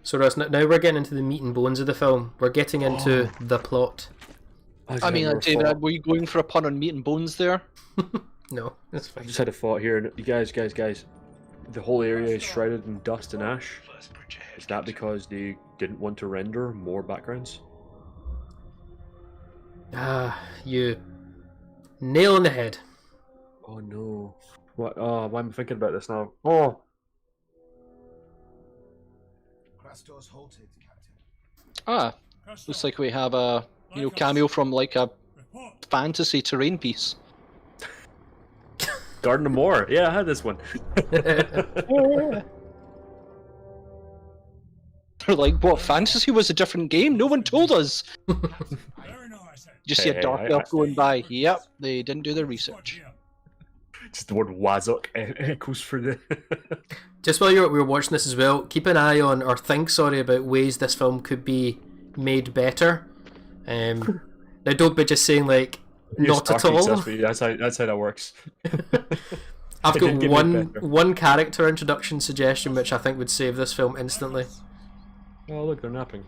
So Russ, now we're getting into the meat and bones of the film. We're getting into the plot. I mean, David, were you going for a pun on meat and bones there? No, that's I fine. just had a thought here. You guys. The whole area is shrouded in dust and ash. Is that because they didn't want to render more backgrounds? Ah, you nail on the head. Oh no. What? Oh, why am I thinking about this now? Oh. Krastor's halted, Captain. Ah, looks like we have a cameo from like a fantasy terrain piece. Garden of Moor. Yeah, I had this one. They're like, what, fantasy was a different game? No one told us. Very nice. Just see a dark elf going by. Yep, they didn't do their research. Just the word Wazok echoes for the. Just while we were watching this as well, keep an eye on, or think, sorry, about ways this film could be made better. Now, don't be just saying like, not at all. That's how that works. I've got one character introduction suggestion which I think would save this film instantly. Oh look, they're napping.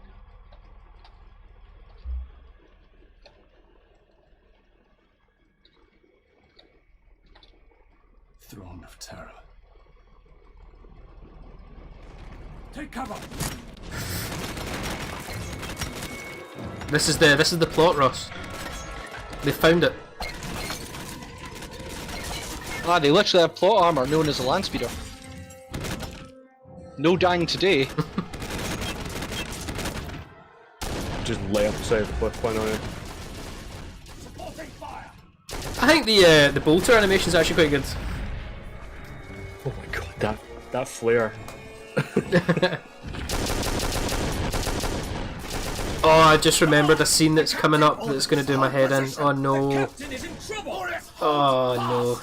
Throne of Terror. Take cover. This is the plot, Ross. They found it. Ah, they literally have plot armor known as a land speeder. No dying today. Just lay up the side of the cliff, why not? I think the bolter animation is actually quite good. Oh my god, that flare. Oh, I just remembered a scene that's coming up that's going to do my head in. Oh no. Oh no.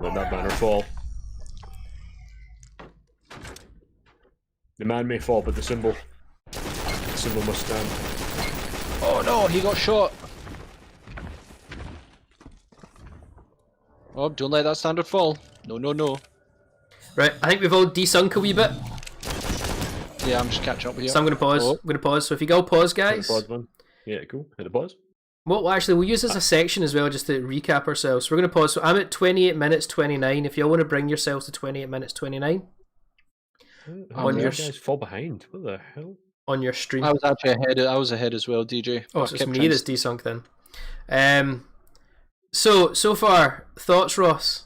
Let that banner fall. The man may fall, but the symbol must stand. Oh no, he got shot. Oh, don't let that standard fall. No, no, no. Right, I think we've all desunk a wee bit. Yeah, I'm just catching up with you. So I'm going to pause. Oh. I'm going to pause. So if you go pause, guys. Hit the pause, man. Yeah, cool. Hit the pause. Well, actually, we'll use this as a section as well, just to recap ourselves. So we're going to pause. So I'm at 28 minutes 29. If you all want to bring yourselves to 28 minutes 29. On your guys fall behind. What the hell? On your stream. I was actually ahead. I was ahead as well, DJ. Oh, so it's me that's desunk then. So far, thoughts, Ross?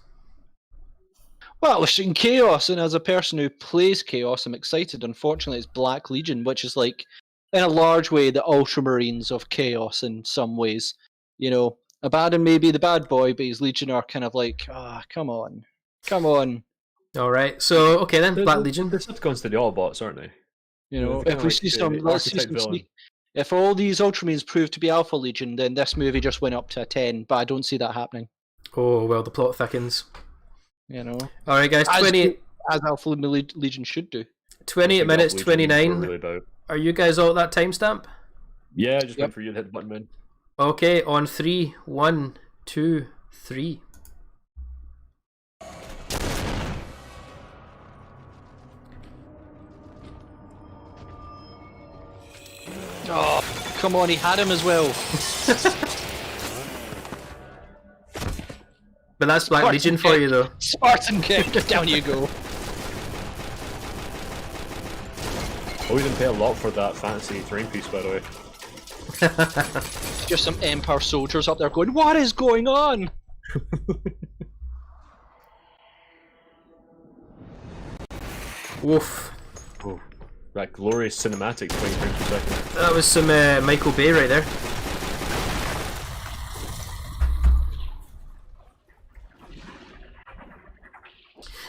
Well, we're seeing Chaos, and as a person who plays Chaos, I'm excited. Unfortunately, it's Black Legion, which is like, in a large way, the Ultramarines of Chaos in some ways. You know, Abaddon may be the bad boy, but his Legion are kind of like, come on. Come on. Alright, so, okay then, Black Legion. They're Decepticons to the Autobots, aren't they? You know, if we see some, let's see some if all these Ultramarines prove to be Alpha Legion, then this movie just went up to a 10, but I don't see that happening. Oh, well, the plot thickens. You know. Alright, guys, 20... As Alpha Legion should do. 28 minutes 29. Are you guys all at that timestamp? Yeah, just wait for you to hit the button, man. Okay, on 3, 1, 2, 3. Oh, come on, he had him as well. But that's Black Legion for you, though. Spartan kick, down you go. Oh, we didn't pay a lot for that fantasy terrain piece, by the way. Just some Empire soldiers up there going, what is going on? Woof. Oh, that glorious cinematic 20 frames per second. That was some Michael Bay right there.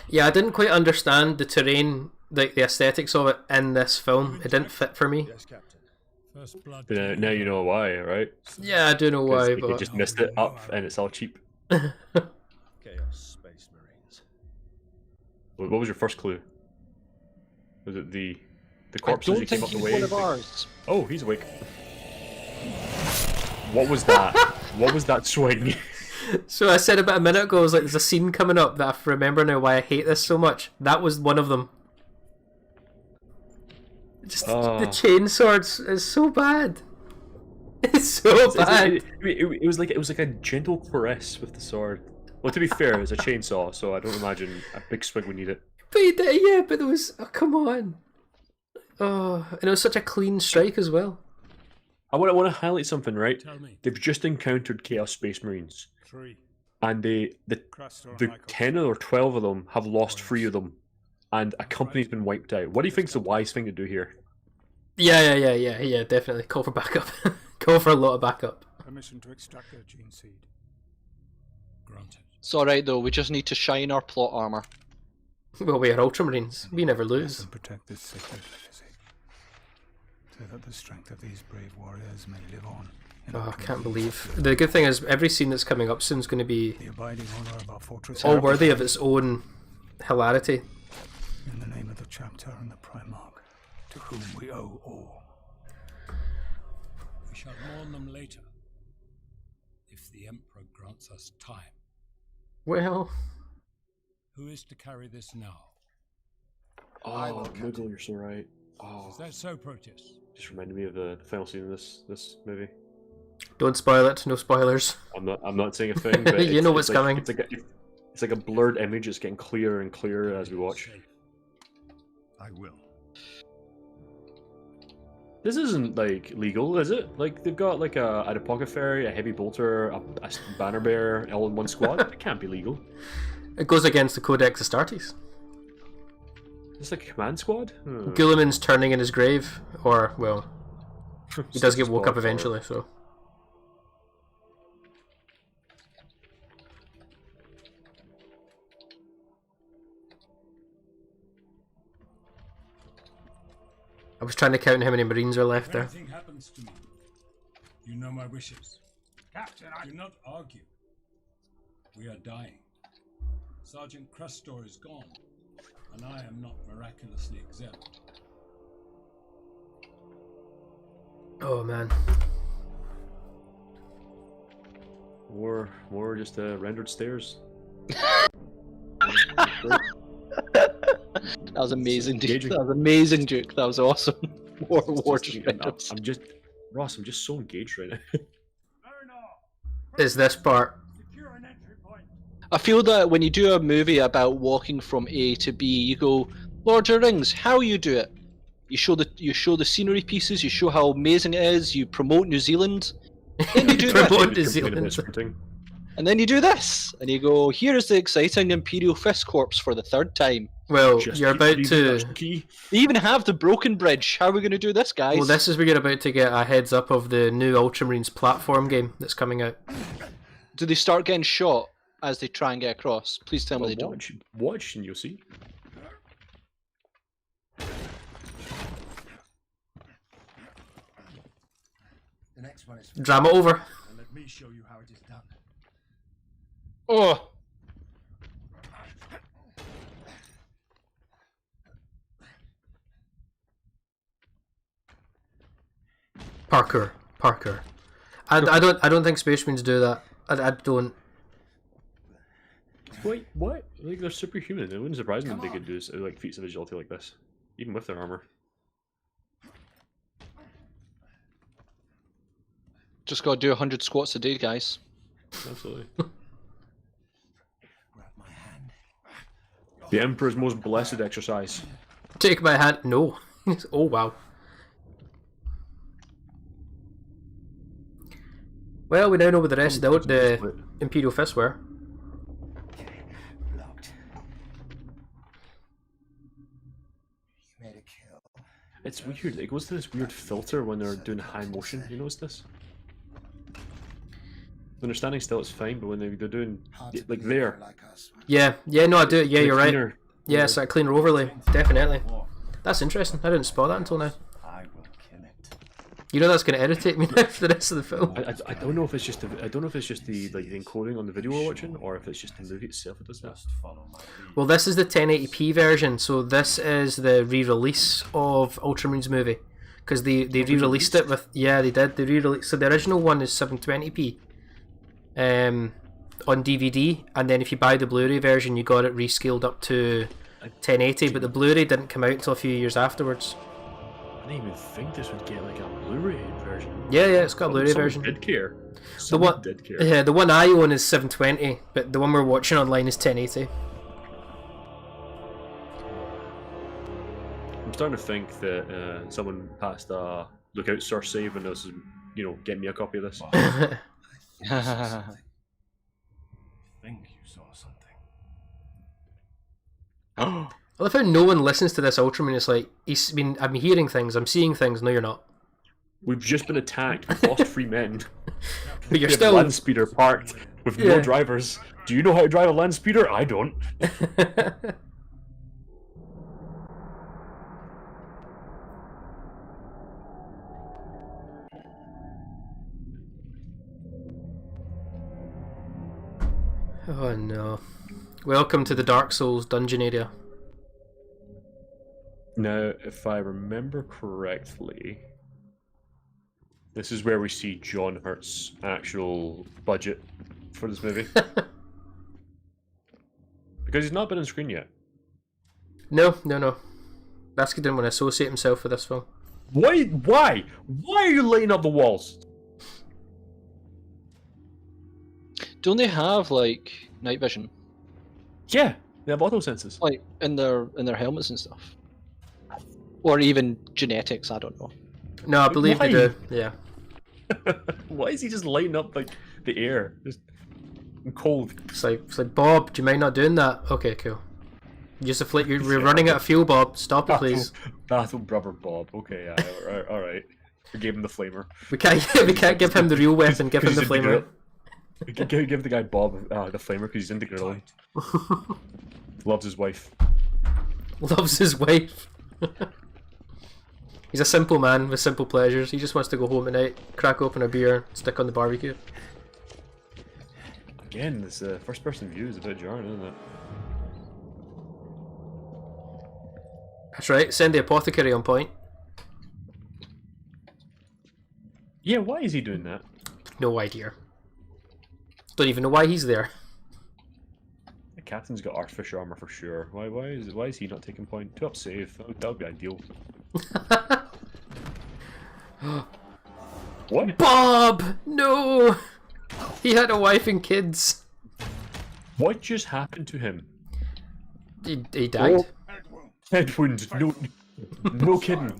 Yeah, I didn't quite understand the terrain, like the aesthetics of it in this film. It didn't fit for me. Yes, Captain. First blood. But now you know why, right? Yeah, I do know why, They but just missed it up and it's all cheap. Chaos Space Marines. What was your first clue? Was it the I corpses don't you came think up the he's way? one of ours. Oh, he's awake. What was that? What was that swing? So I said about a minute ago, I was like, there's a scene coming up that I remember now why I hate this so much. That was one of them. Just the chain swords is so bad. It's so bad. It was like a gentle caress with the sword. Well, to be fair, it's a chainsaw, so I don't imagine a big swing would need it. But he did, yeah, but there was, oh, come on. Oh, and it was such a clean strike as well. I want to highlight something, right? Tell me. They've just encountered Chaos Space Marines, 3. and the 10 or 12 of them have lost 3 of them, and a company's been wiped out. What do you think's the wise thing to do here? Yeah, definitely. Call for backup. Call for a lot of backup. Permission to extract their gene seed. Granted. It's alright though, we just need to shine our plot armor. Well, we are Ultramarines. We never lose. And protect this sacred legacy, so that the strength of these brave warriors may live on. Oh, I can't believe. The good thing is, every scene that's coming up soon is going to be The abiding honor of our fortress. all worthy of its own hilarity. In the name of the chapter and the Primarch, to whom we owe all. We shall mourn them later, if the Emperor grants us time. Well, Who is to carry this now? Oh, Moogle, you're so right. Oh, Is that so, Proteus? just reminded me of the final scene of this movie. don't spoil it. No spoilers. I'm not saying a thing, but You know what's like, coming. It's like a blurred image. It's getting clearer and clearer as we watch. I will. This isn't like legal, is it? Like they've got like an apothecary, a heavy bolter, a banner bearer, all in one squad. It can't be legal. It goes against the Codex Astartes. It's like a command squad. Guilliman's turning in his grave, or, well, he does get woke up eventually, so. I was trying to count how many Marines are left If there. anything happens to me, you know my wishes. Captain, I... Do not argue. We are dying. Sergeant Crustor is gone, and I am not miraculously exempt. Oh man. More just rendered stairs. That was amazing, dude. Engaging. That was amazing, Duke. That was awesome. More Ross, I'm just so engaged right now. Is this part? Secure an entry point. I feel that when you do a movie about walking from A to B, you go, Lord of the Rings, how you do it? You show the scenery pieces, you show how amazing it is, you promote New Zealand, then you do Promote this, New Zealand. and then you do this, and you go, here is the exciting Imperial Fist Corps for the 3rd time. Well, Just you're keep about reading, to. that's the key. They even have the Broken Bridge. How are we going to do this, guys? Well, this is where you're about to get a heads up of the new Ultramarines platform game that's coming out. Do they start getting shot as they try and get across? Please tell me they don't. Watch and you'll see. The next one is Drama over. And let me show you how it is done. Oh! Parkour. I don't think Space Marines do that. I don't. Wait, what? Like they're superhuman. It wouldn't surprise me if they could do like feats of agility like this, even with their armor. Just gotta do 100 squats a day, guys. Absolutely. grab my hand. The Emperor's most blessed exercise. Take my hand. No. Oh wow. Well, we now know what the rest of the Imperial Fists were. Blocked. You made a kill. It's weird. It goes to this weird filter when they're doing high motion. You notice this? When they're standing still, it's fine, but when they're doing like there, Like us. Yeah, no, I do. Yeah, you're right. cleaner. Yeah, it's a cleaner overlay. Definitely. That's interesting. I didn't spot that until now. I will kill it. You know that's going to irritate me now for the rest of the film. I don't know if it's just the like the encoding on the video we're watching, or if it's just the movie itself that does that. Well, this is the 1080p version, so this is the re-release of Ultramarines Movie, because they re-released it with they did. They re-released, so the original one is 720p on DVD, and then if you buy the Blu-ray version, you got it rescaled up to 1080, but the Blu-ray didn't come out until a few years afterwards. I didn't even think this would get like a Blu-ray version. Yeah, it's got a Blu-ray version. Did care. Did care. Yeah, the one I own is 720, but the one we're watching online is 1080. I'm starting to think that someone passed a lookout source save and this is, get me a copy of this. I think you saw something. I love how no one listens to this Ultraman. It's like, I'm hearing things, I'm seeing things. No, you're not. We've just been attacked. We've lost 3 men. But you're we still have a land speeder parked with no drivers. Do you know how to drive a land speeder? I don't. Oh no. Welcome to the Dark Souls dungeon area. Now, if I remember correctly, this is where we see John Hurt's actual budget for this movie. Because he's not been on screen yet. No. Lasky didn't want to associate himself with this film. Why? Why are you lighting up the walls? Don't they have like night vision? Yeah, they have auto senses. Like in their helmets and stuff. Or even genetics, I don't know. No, I believe they do. Yeah. Why is he just lighting up like the air? Just cold. It's like Bob, do you mind not doing that? Okay, cool. We're running out of fuel, Bob. Stop it, please. Battle Brother Bob. Okay, yeah, all right. We gave him the flamer. We can't give him the real weapon. Give him the flamer. Give the guy Bob the flamer because he's into grilling. Loves his wife. Loves his wife. He's a simple man with simple pleasures. He just wants to go home at night, crack open a beer, stick on the barbecue. Again, this first-person view is a bit jarring, isn't it? That's right. Send the apothecary on point. Yeah, why is he doing that? No idea. Don't even know why he's there. The captain's got Artificer armor for sure. Why is he not taking point? 2 up save. That would be ideal. What? Bob! No! He had a wife and kids. What just happened to him? He died. Oh. Head wound. No kidding.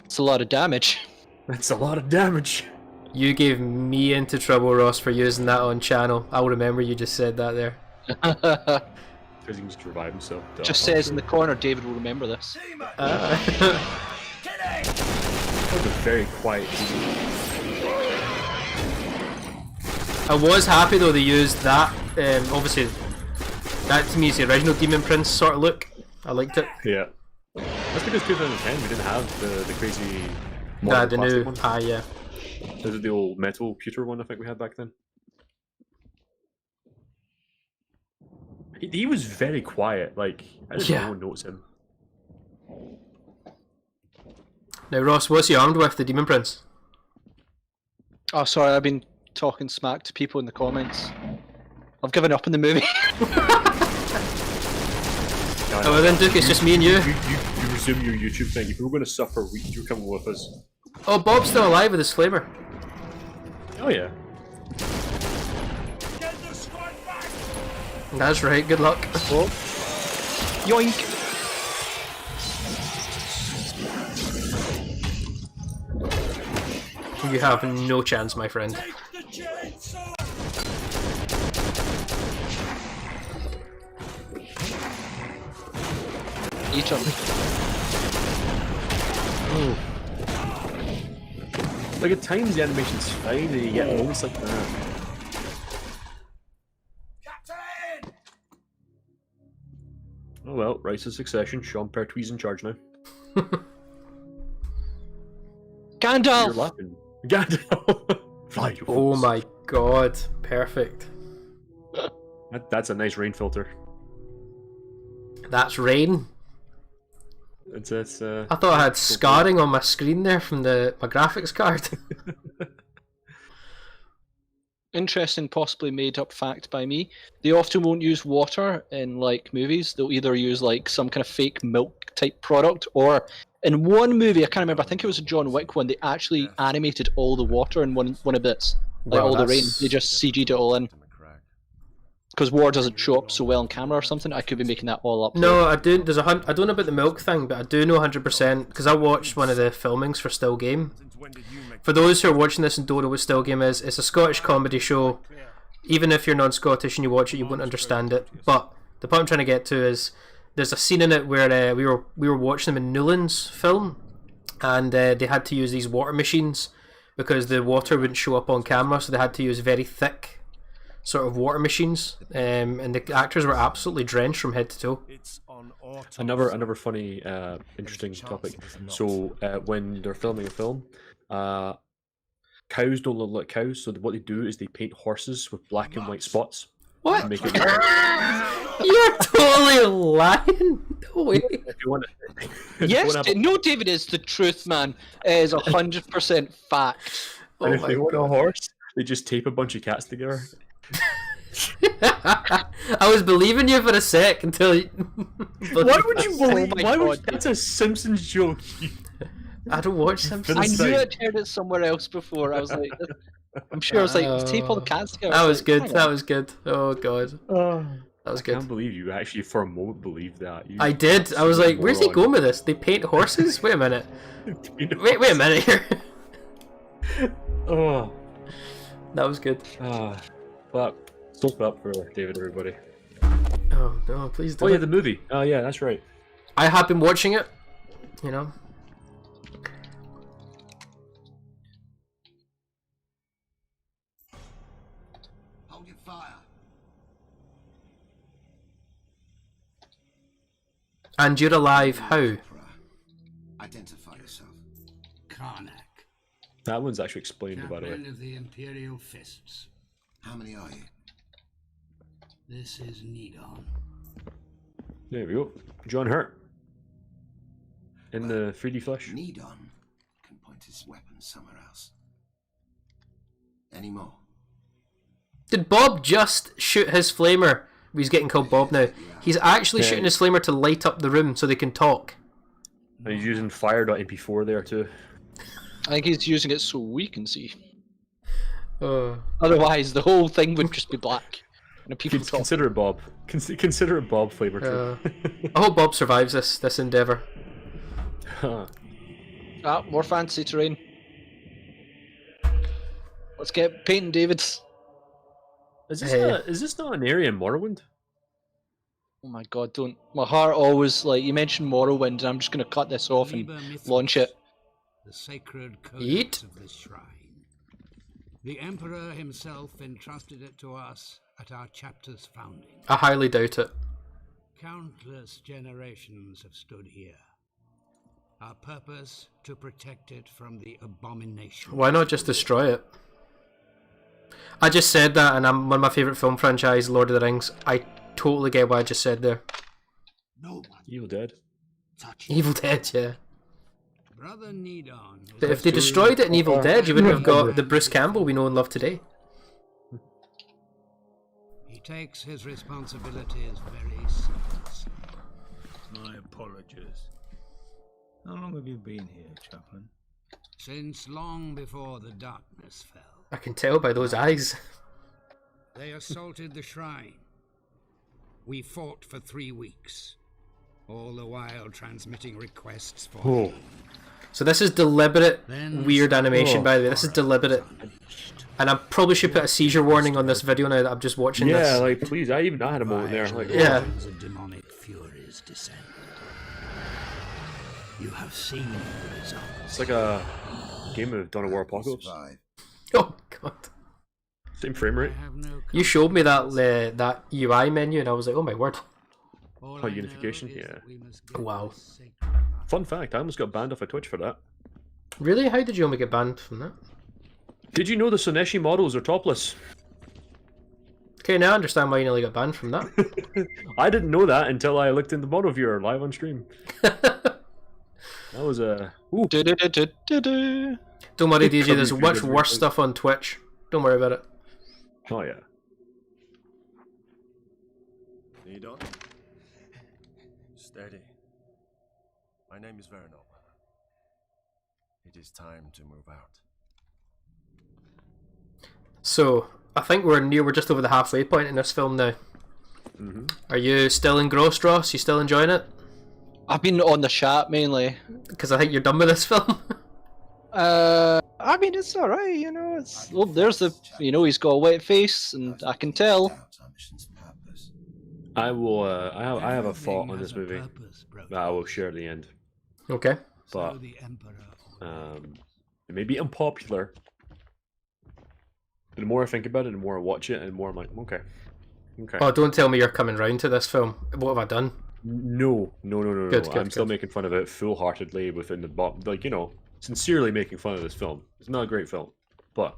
It's a lot of damage. That's a lot of damage. You gave me into trouble, Ross, for using that on channel. I'll remember you just said that there. Because he needs to revive himself. Just says in the corner, David will remember this. That was a very quiet team. I was happy though they used that. Obviously, that to me is the original Demon Prince sort of look. I liked it. Yeah. That's because 2010 we didn't have the crazy. The new. One. Yeah. This is the old metal pewter one I think we had back then. He was very quiet. Like I didn't know no one noticed him. Now, Ross, what's he armed with? The Demon Prince. Oh, sorry, I've been talking smack to people in the comments. I've given up on the movie. Oh, well then, Duke, it's just me and you. You resume your YouTube thing. If we were going to suffer, you're coming with us. Oh, Bob's still alive with his flamer. Oh, yeah. That's right, good luck. Oh. Yoink! You have no chance, my friend. Each other. Oh. Like at times the animation's fine, and you get moments like that. Captain! Oh well, Rise of Succession. Sean Pertwee's in charge now. You're Gandalf! laughing. Gandalf! Fly, you Oh fools. my god, perfect. That's a nice rain filter. That's rain. It's I thought I had scarring on my screen there from my graphics card. Interesting, possibly made up fact by me. They often won't use water in like movies. They'll either use like some kind of fake milk type product, or in one movie, I can't remember, I think it was a John Wick one, they actually animated all the water in one of bits. Like Wow, all the rain. that's- They just CG'd it all in. Because water doesn't show up so well on camera or something. I could be making that all up. No, I do. I don't know about the milk thing, but I do know 100% because I watched one of the filmings for Still Game. For those who are watching this and don't know what Still Game is, it's a Scottish comedy show. Even if you're non-Scottish and you watch it, you won't understand it. But the point I'm trying to get to is there's a scene in it where we were watching them in Newlands film, and they had to use these water machines because the water wouldn't show up on camera, so they had to use very thick sort of water machines, and the actors were absolutely drenched from head to toe. Another funny, interesting topic. So when they're filming a film, cows don't look like cows. So what they do is they paint horses with black and white spots. What? To make it look You're totally lying. No way. if you want to, Yes, no, David, is the truth, man. It is 100% fact. Oh and if my they want a God. horse, they just tape a bunch of cats together. I was believing you for a sec until you... Why would you Oh believe? my Why would God. that's a Simpsons joke? I don't watch Simpsons. I Insane. knew I'd heard it somewhere else before. I was like, I'm sure I was like, tape all the cats together. That I was like, good. hang That on. was good. Oh god, that was I can't good. believe you actually for a moment believed that. You I did. I was like, where's he moron. going with this? They paint horses? Wait a minute. Wait a minute here. Oh, That was good. but stop up for David, everybody. Oh no, please Oh don't. yeah, the movie. Oh yeah, that's right. I have been watching it. You know. Hold your fire. And you're alive. How? Identify yourself. Karnak, That one's actually explained, by the way. captain of the Imperial Fists. How many are you? This is Nidon. There we go. John Hurt. In the 3D flesh. Nidon can point his weapon somewhere else. Any more? Did Bob just shoot his flamer? He's getting called Bob now. He's actually Yeah. shooting his flamer to light up the room so they can talk. And he's using fire.mp4 there too. I think he's using it so we can see. Oh. Otherwise, the whole thing would just be black. And people talk. Consider it Bob. Consider it Bob flavor too. I hope Bob survives this endeavour. Ah, more fancy terrain. Let's get painting, David. Is this, Hey. is this not an area in Morrowind? Oh my god, don't. My heart always, like, you mentioned Morrowind, and I'm just gonna cut this off and Liber Mythos, launch it. The sacred Eat. codex of the shrine. The Emperor himself entrusted it to us at our chapter's founding. I highly doubt it. Countless generations have stood here. Our purpose, to protect it from the abomination. Why not just destroy it? I just said that, and I'm one of my favourite film franchise, Lord of the Rings. I totally get what I just said there. No one Evil Dead. touch it. Evil Dead, yeah. Brother Nidon. But if they destroyed it in Evil Dead, you wouldn't have got the Bruce Campbell we know and love today. He takes his responsibilities very seriously. My apologies. How long have you been here, Chaplain? Since long before the darkness fell, I can tell by those eyes. they assaulted the shrine. We fought for 3 weeks, all the while transmitting requests for Oh. aid. So this is deliberate, Then weird animation, Oh. by the way. This is deliberate. And I probably should put a seizure warning on this video now that I'm just watching Yeah, this. like please. I had a moment there. Like, Yeah. The demonic furies descend. You have seen the results. It's like a game of Dawn of War Apocalypse. Survive. Oh god. Same frame I rate. have no You showed me that UI menu and I was like, oh my word. All Oh, I know unification? is Yeah. that we must get Wow. this sacred path. Fun fact: I almost got banned off of Twitch for that. Really? How did you only get banned from that? Did you know the Soneshi models are topless? Okay, now I understand why you nearly got banned from that. I didn't know that until I looked in the model viewer live on stream. That was a... Ooh. Du-du-du-du-du-du. Don't worry, DJ, Cover there's your much fingers worse really stuff on Twitch. Don't worry about it. Oh yeah. Need on? Steady. My name is Vernal. It is time to move out. So, I think we're just over the halfway point in this film now. Mm-hmm. Are you still engrossed, Ross? You still enjoying it? I've been on the chat mainly. Because I think you're done with this film. I mean, it's alright, you know. It's there's the, you know, he's got a wet face, and I can tell. I will. I have a thought on this movie that I will share at the end. Okay. But it may be unpopular. But the more I think about it, the more I watch it, and the more I'm like, okay. Oh, don't tell me you're coming round to this film. What have I done? No. Good, I'm still making fun of it full-heartedly within the like, you know, sincerely making fun of this film. It's not a great film, but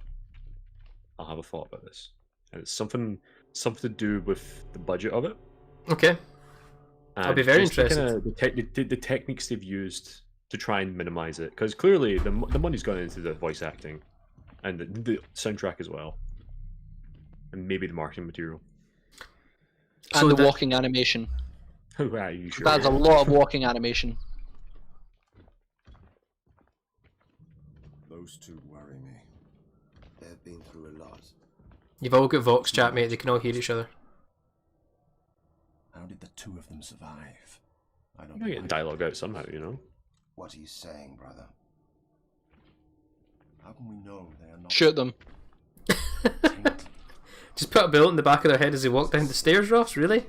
I'll have a thought about this, and it's something to do with the budget of it. Okay. And I'll be very just the interested. the techniques they've used to try and minimize it, because clearly the money's gone into the voice acting and the soundtrack as well, and maybe the marketing material. And So the walking animation. Are you sure? That's a lot of walking animation. Those two worry me. They've been through a lot. You've all got Vox chat, mate. They can all hear each other. How did the two of them survive? I don't You're getting dialogue out somehow, you know. What are you saying, brother? How can we know they are not Shoot them. tainted? Just put a bullet in the back of their head as they walk down the stairs, Ross? Really?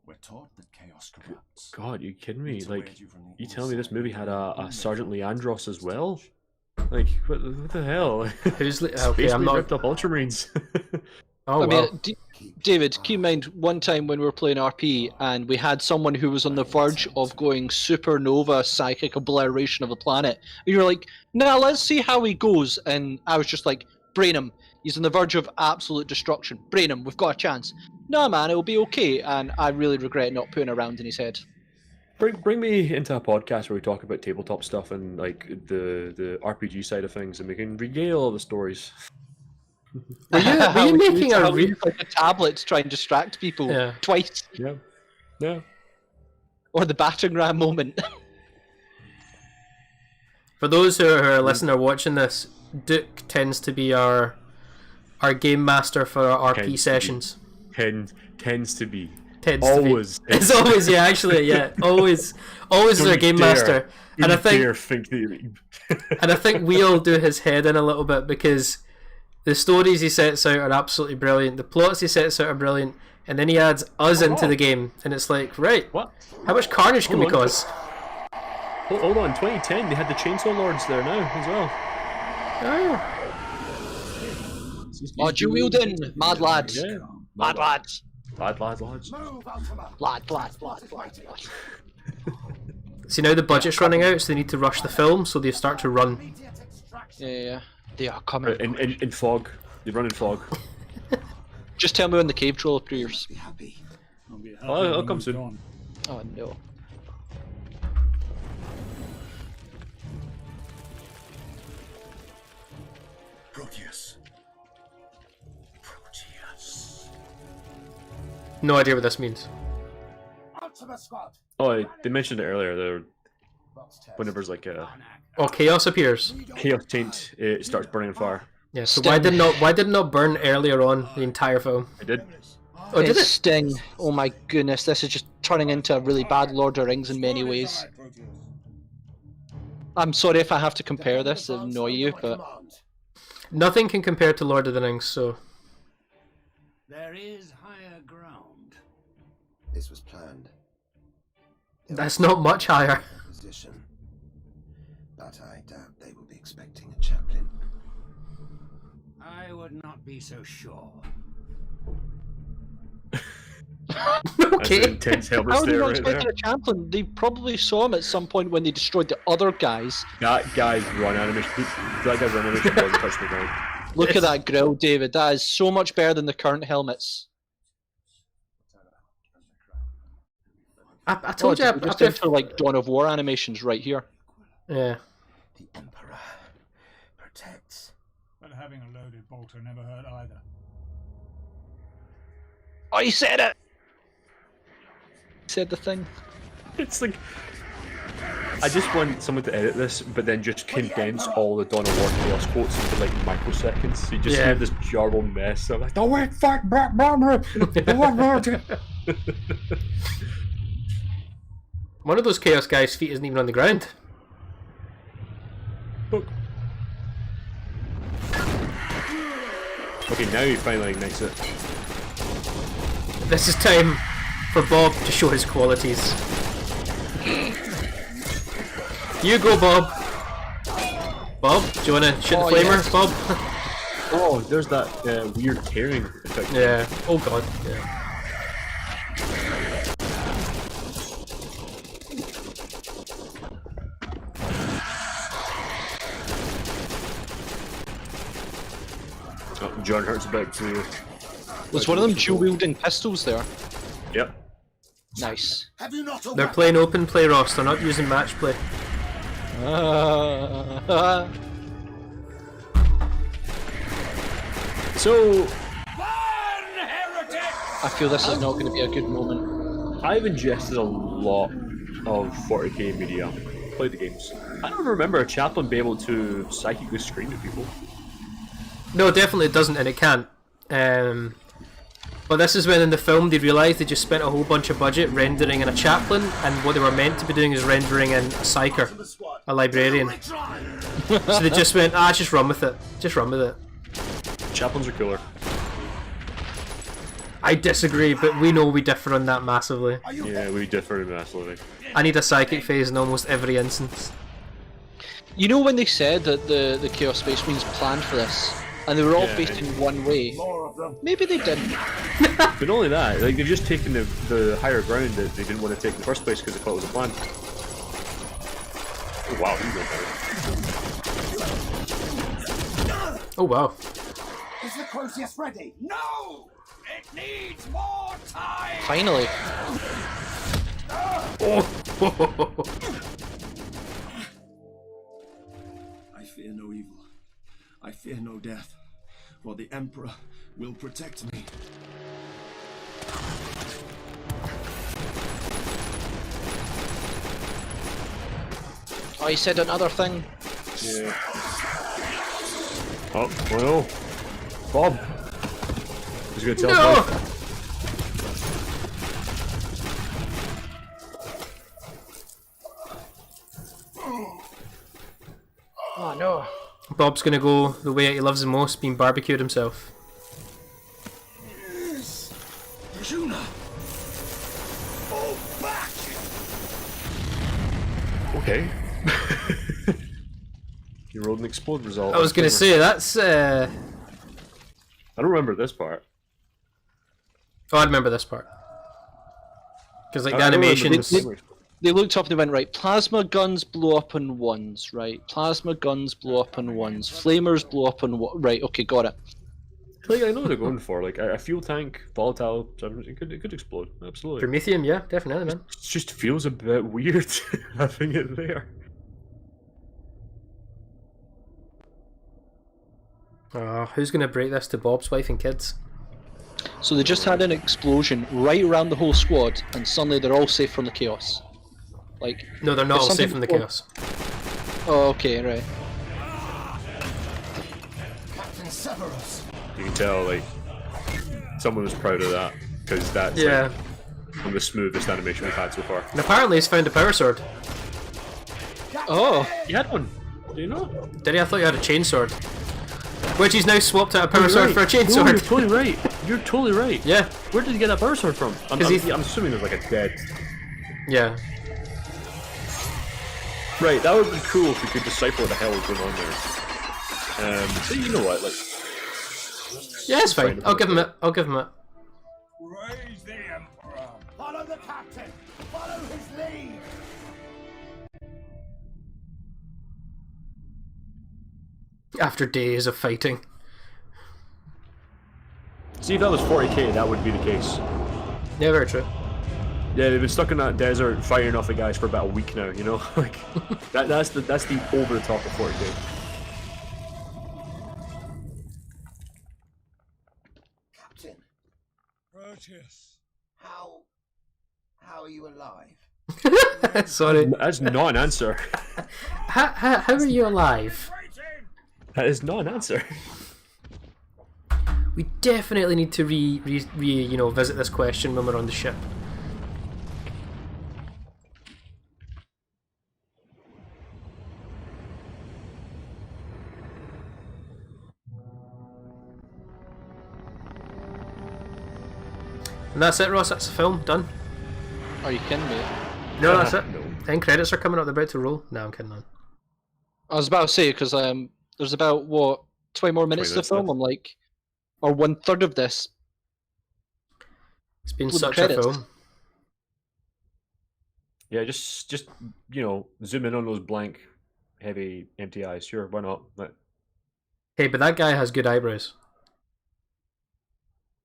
We're taught that chaos corrupts. God, you kidding me? It's Like, away you from the you telling me this inside. movie had a Sergeant Leandros as well? Like, what the hell? Who's okay? Basically I'm not. ripped up Ultramarines. Oh I wow. mean, David, keep in mind one time when we were playing RP and we had someone who was on the verge of going supernova psychic obliteration of the planet. And you were like, nah, let's see how he goes. And I was just like, brain him. He's on the verge of absolute destruction. Brain him. We've got a chance. No, man, it'll be okay. And I really regret not putting a round in his head. Bring me into a podcast where we talk about tabletop stuff and like the RPG side of things, and we can regale all the stories. Were you making a like a tablet to try and distract people twice? Yeah. Or the battering ram moment. For those who are listening or watching this, Duke tends to be our game master for our RP sessions. Tends to be. Always. It's always, yeah, actually, yeah. Always is our game master. And I think and I think we all do his head in a little bit, because the stories he sets out are absolutely brilliant. The plots he sets out are brilliant. And then he adds us into the game, and it's like, right, what? How much carnage can we cause? Hold on, 2010, they had the Chainsaw Lords there now as well. Oh, dual wielding, mad lads. Yeah. Mad lads. Lads. Lad. See, now the budget's running out, so they need to rush the film, so they start to run. Yeah. They are coming. In fog. They run in fog. Just tell me when the cave troll appears. I'll come soon. Oh no. Proteus. No idea what this means. Oh, they mentioned it earlier. Whenever there's like a chaos appears. Chaos taint, it starts burning on fire. Yeah. So why did it not burn earlier on the entire film? It did. Oh, did it? Sting. Oh my goodness, this is just turning into a really bad Lord of the Rings in many ways. I'm sorry if I have to compare this and annoy you, but nothing can compare to Lord of the Rings. So there is higher ground. This was planned. That's not much higher. Position. But I doubt they will be expecting a chaplain. I would not be so sure. Okay. Intense helmet How are they stare not right there. expecting a chaplain? They probably saw him at some point when they destroyed the other guys. That guy's run animation. That guy's run animation doesn't touch the ground. Look at that grill, David. That is so much better than the current helmets. I told you. We're just in for like Dawn of War animations right here. Yeah. The Emperor protects. But having a loaded bolter never hurt either. Oh, he said it! He said the thing. It's like I just want someone to edit this, but then just condense all the Dawn of War chaos quotes into like microseconds. So you just hear this jarbled mess. I'm like, "The wait, fuck, blah, blah, blah, blah, blah." One of those Chaos guys' feet isn't even on the ground. Look. Okay, now he finally ignites it. This is time for Bob to show his qualities. You go, Bob. Bob, do you want to shoot the flamer, yes. Bob? Oh, there's that weird tearing effect. Yeah. Oh god. Yeah. Oh, John Hurt's about to. Was one of them dual-wielding pistols there? Yep. Nice. Have you not They're playing open play, Ross. They're not using match play. So I feel this is not going to be a good moment. I've ingested a lot of 40k media. Played the games. I don't remember a chaplain being able to psychically scream at people. No, definitely it doesn't, and it can't. But this is when in the film they realised they just spent a whole bunch of budget rendering in a chaplain, and what they were meant to be doing is rendering in a psyker, a librarian. So they just went, just run with it. Just run with it. Chaplains are cooler. I disagree, but we know we differ on that massively. Yeah, we differ massively. I need a psychic phase in almost every instance. You know when they said that the Chaos Space Marines planned for this, and they were all facing one way? Maybe they didn't. But not only that, like they've just taken the higher ground that they didn't want to take in the first place because they thought it was a plan. Oh wow, he's going better. Oh wow. Is the Crucius ready? No! It needs more time! Finally. Oh. I fear no evil. I fear no death, for the Emperor will protect me. Oh, he said another thing. Yeah. Oh, well. Bob. He's gonna tell Bob. Oh no. Bob's gonna go the way he loves the most, being barbecued himself. Juna! Fall back! Okay. You rolled an explode result. I was gonna say, that's I don't remember this part. Oh, I remember this part. Because like the I don't remember animations... this. They looked up and they went, right, plasma guns blow up in ones, right? Plasma guns blow up in ones. Flamers blow up in right, okay, got it. Like, I know what they're going for. Like a fuel tank, volatile, it could explode. Absolutely. Promethium, yeah, definitely, man. It just feels a bit weird having it there. Who's gonna break this to Bob's wife and kids? So they just had an explosion right around the whole squad, and suddenly they're all safe from the chaos. Like, No, they're not if all safe something from the before- chaos. Oh, okay, right. Captain Severus! You can tell, like, someone was proud of that because that's Yeah. like, one of the smoothest animation we've had so far. And apparently he's found a power sword. Oh, You had one. Do you know? Did he? I thought you had a chain sword. Which he's now swapped out a power sword for a chain No, sword. you're totally right. You're totally right. Yeah, Where did you get that power sword from? I'm assuming there's like a dead. yeah. Right, that would be cool if we could decipher what the hell is going on there. So you know what? Like, Yeah, it's fine. I'll give him it. I'll give him it. Praise the Emperor. the captain! Follow his lead! After days of fighting. See, if that was 40k, that would be the case. Yeah, very true. Yeah, they've been stuck in that desert fighting off the guys for about a week now, you know? Like, that's the over the top of 40k. Captain, Proteus. how are you alive? Sorry. That's not an answer. How are you alive? That is not an answer. We definitely need to visit this question when we're on the ship. And that's it, Ross. That's the film done. Are you kidding me? No, that's it. No. End credits are coming up. They're about to roll. No, I'm kidding. On. I was about to say, because there's about, what, 20 more minutes to the film? I'm like, or 1/3 of this. It's been With the such a credits. film. Yeah, just you know, zoom in on those blank, heavy, empty eyes. Sure, why not? Hey, but that guy has good eyebrows.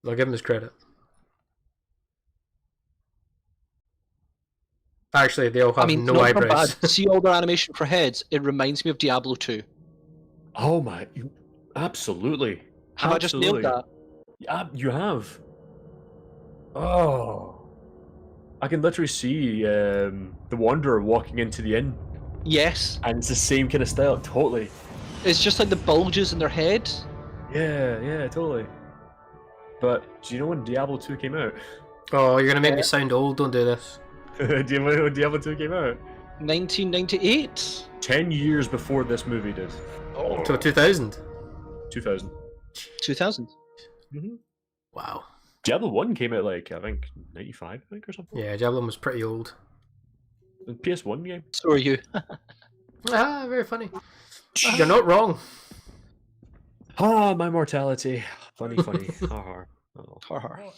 I'll give him his credit. Actually, they all have no not for eyebrows. bad. See all their animation for heads? It reminds me of Diablo 2. Oh my, absolutely. Have I just nailed that? Yeah, you have. Oh, I can literally see the Wanderer walking into the inn, Yes. and it's the same kind of style. Totally. It's just like the bulges in their head. Yeah, totally. But do you know when Diablo 2 came out? Oh, you're gonna make me sound old. Don't do this. Do you know when Diablo 2 came out? 1998. 10 years before this movie did. Oh. So 2000. 2000. 2000. Mm-hmm. Wow. Diablo 1 came out like, I think, 95, I think, or something. Yeah, Diablo was pretty old. The PS1 game. So are you. Ah, very funny. You're not wrong. Ah, my mortality. Funny. Oh. What?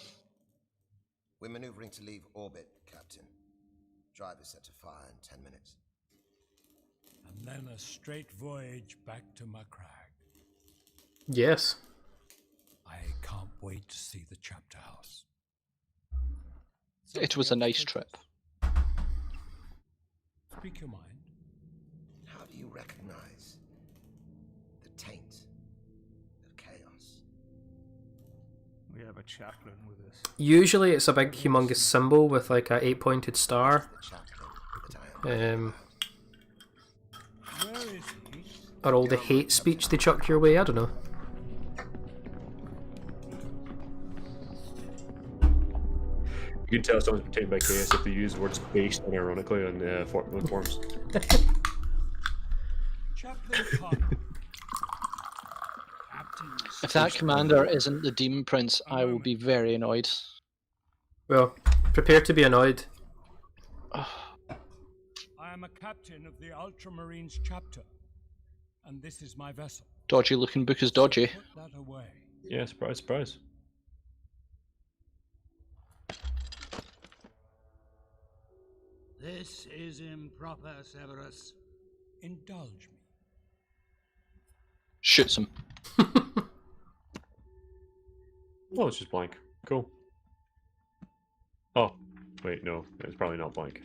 We're maneuvering to leave orbit, Captain. Driver set to fire in 10 minutes. And then a straight voyage back to Macragge. Yes. I can't wait to see the chapter house. It was a nice trip. Speak your mind. How do you recognize the taint of chaos? We have a chaplain with us. Usually it's a big humongous symbol with like a 8-pointed star. The chaplain that I am. Where is he? Or all the hate speech they chuck your way, I don't know. You can tell someone's been taken by chaos if they use the word space unironically on forums. Chaplain Connor. If that commander isn't the Demon Prince, I will be very annoyed. Well, prepare to be annoyed. I am a captain of the Ultramarines chapter, and this is my vessel. Dodgy looking book is dodgy. Put that away. Yeah, surprise. This is improper, Severus. Indulge me. Shoots him. Oh, it's just blank. Cool. Oh, wait, no, it's probably not blank.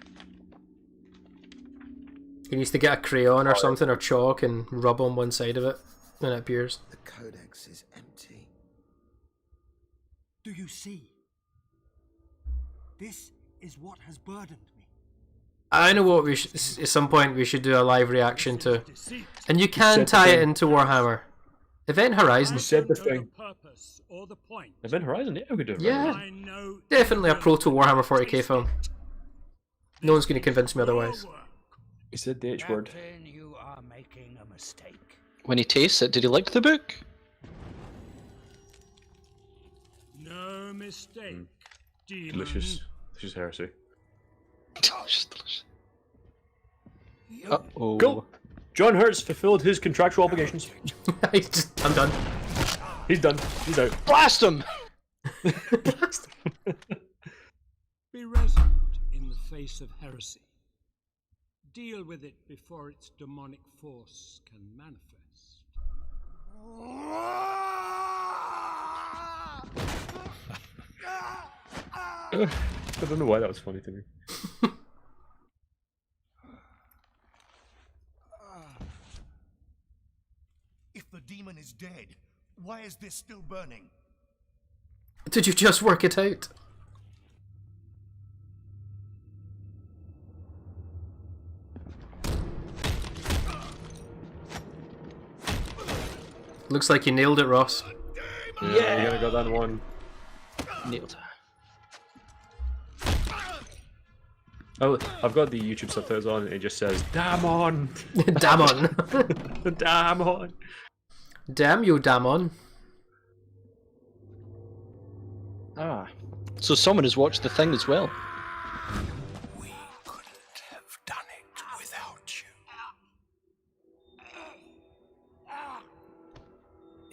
He needs to get a crayon or something or chalk and rub on one side of it when it appears. The codex is empty. Do you see? This is what has burdened me. I know what we at some point we should do a live reaction to. Deceit. And you can said tie the it thing. into Warhammer. Event Horizon. You said the I don't know thing. purpose or the point. Event Horizon? Yeah, we could do it. Yeah. I know Definitely a evil proto Warhammer 40k is film. it. No one's going to convince me Your otherwise. work. He said the H word. Captain, you are making a mistake. When he tastes it, did he like the book? No mistake, demon. Delicious heresy. Delicious, delicious. Uh-oh. Cool. John Hurts fulfilled his contractual obligations. I'm done. He's done. He's out. Blast him! Be irresolute in the face of heresy. Deal with it before its demonic force can manifest. I don't know why that was funny to me. If the demon is dead, why is this still burning? Did you just work it out? Looks like you nailed it, Ross. Yeah, you're gonna go down one. Nailed her. Oh, I've got the YouTube subtitles on and it just says, "Damn on!" Damn on. Damn on! Damn you, damn on. Ah. So someone has watched the thing as well. We couldn't have done it without you.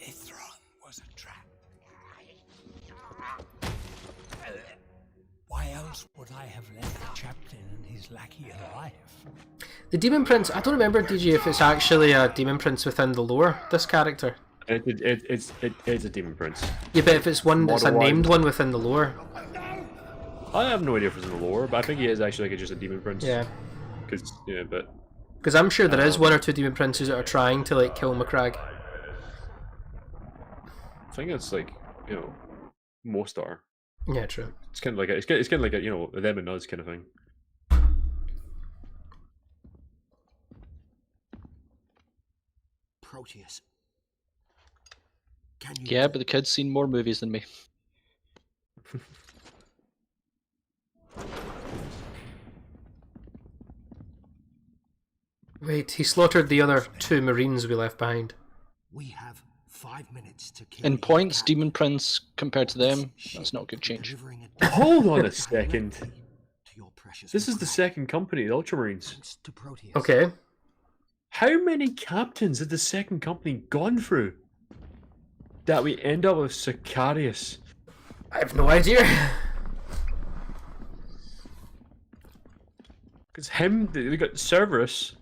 Ithron was a trap. Why else would I have left the chaplain and his lackey alive? The Demon Prince, I don't remember, DJ, if it's actually a Demon Prince within the lore, this character. It's a demon prince. Yeah, but if it's one that's a Model-wise. named one within the lore. I have no idea if it's in the lore, but I think he is actually like just a demon prince. Yeah. But Because I'm sure there is one or two Demon Princes that are trying to, like, kill McCrag. I think it's like, you know, most are. Yeah, true. It's kind of like it's kind of like a, you know, them and us kind of thing. Proteus. Can you? Yeah, but the kid's seen more movies than me. Wait, he slaughtered the other 2 Marines we left behind. We have 5 minutes to kill. In the points, cat. Demon Prince compared to them, that's not a good change. Delivering a Hold on a death second. to your precious This is the McCrack. second company, the Ultramarines. Thanks to Proteus. Okay. How many captains had the second company gone through that we end up with Sicarius? I have no idea. Because we got Cerberus.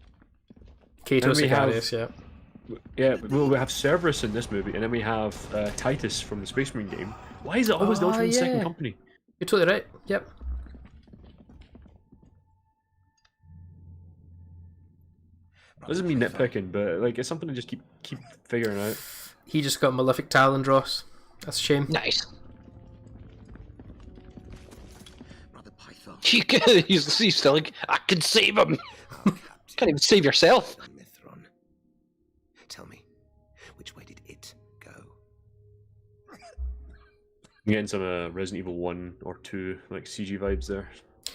Cato And we have- Sicarius, yeah. Yeah, well, we have Cerberus in this movie, and then we have Titus from the Space Marine game. Why is it always the Oh, Ultramarine second yeah. company? You're totally right. Yep. This isn't me nitpicking, but like it's something to just keep figuring out. He just got Malefic Talon, Ross. That's a shame. Nice. Brother Python. He's still like, I can save him. Can't even save yourself. Mithron. Tell me, which way did it go? I'm getting some Resident Evil 1 or 2 like CG vibes there.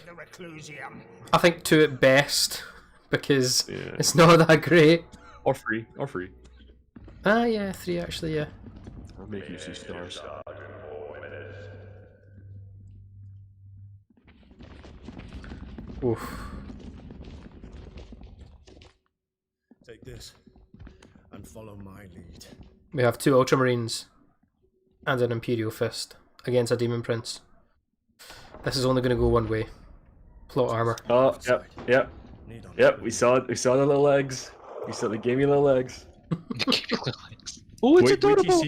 The Reclusium. I think 2 at best, because Yeah. it's not that great. Or 3. Ah, yeah, 3 actually, yeah. I'll make you see stars. Oof. Take this and follow my lead. We have 2 Ultramarines and an Imperial Fist against a Demon Prince. This is only going to go one way. Plot armor. Oh, yep. Need on We saw the little legs. We saw the gamey little legs. Oh, it's Wait till adorable.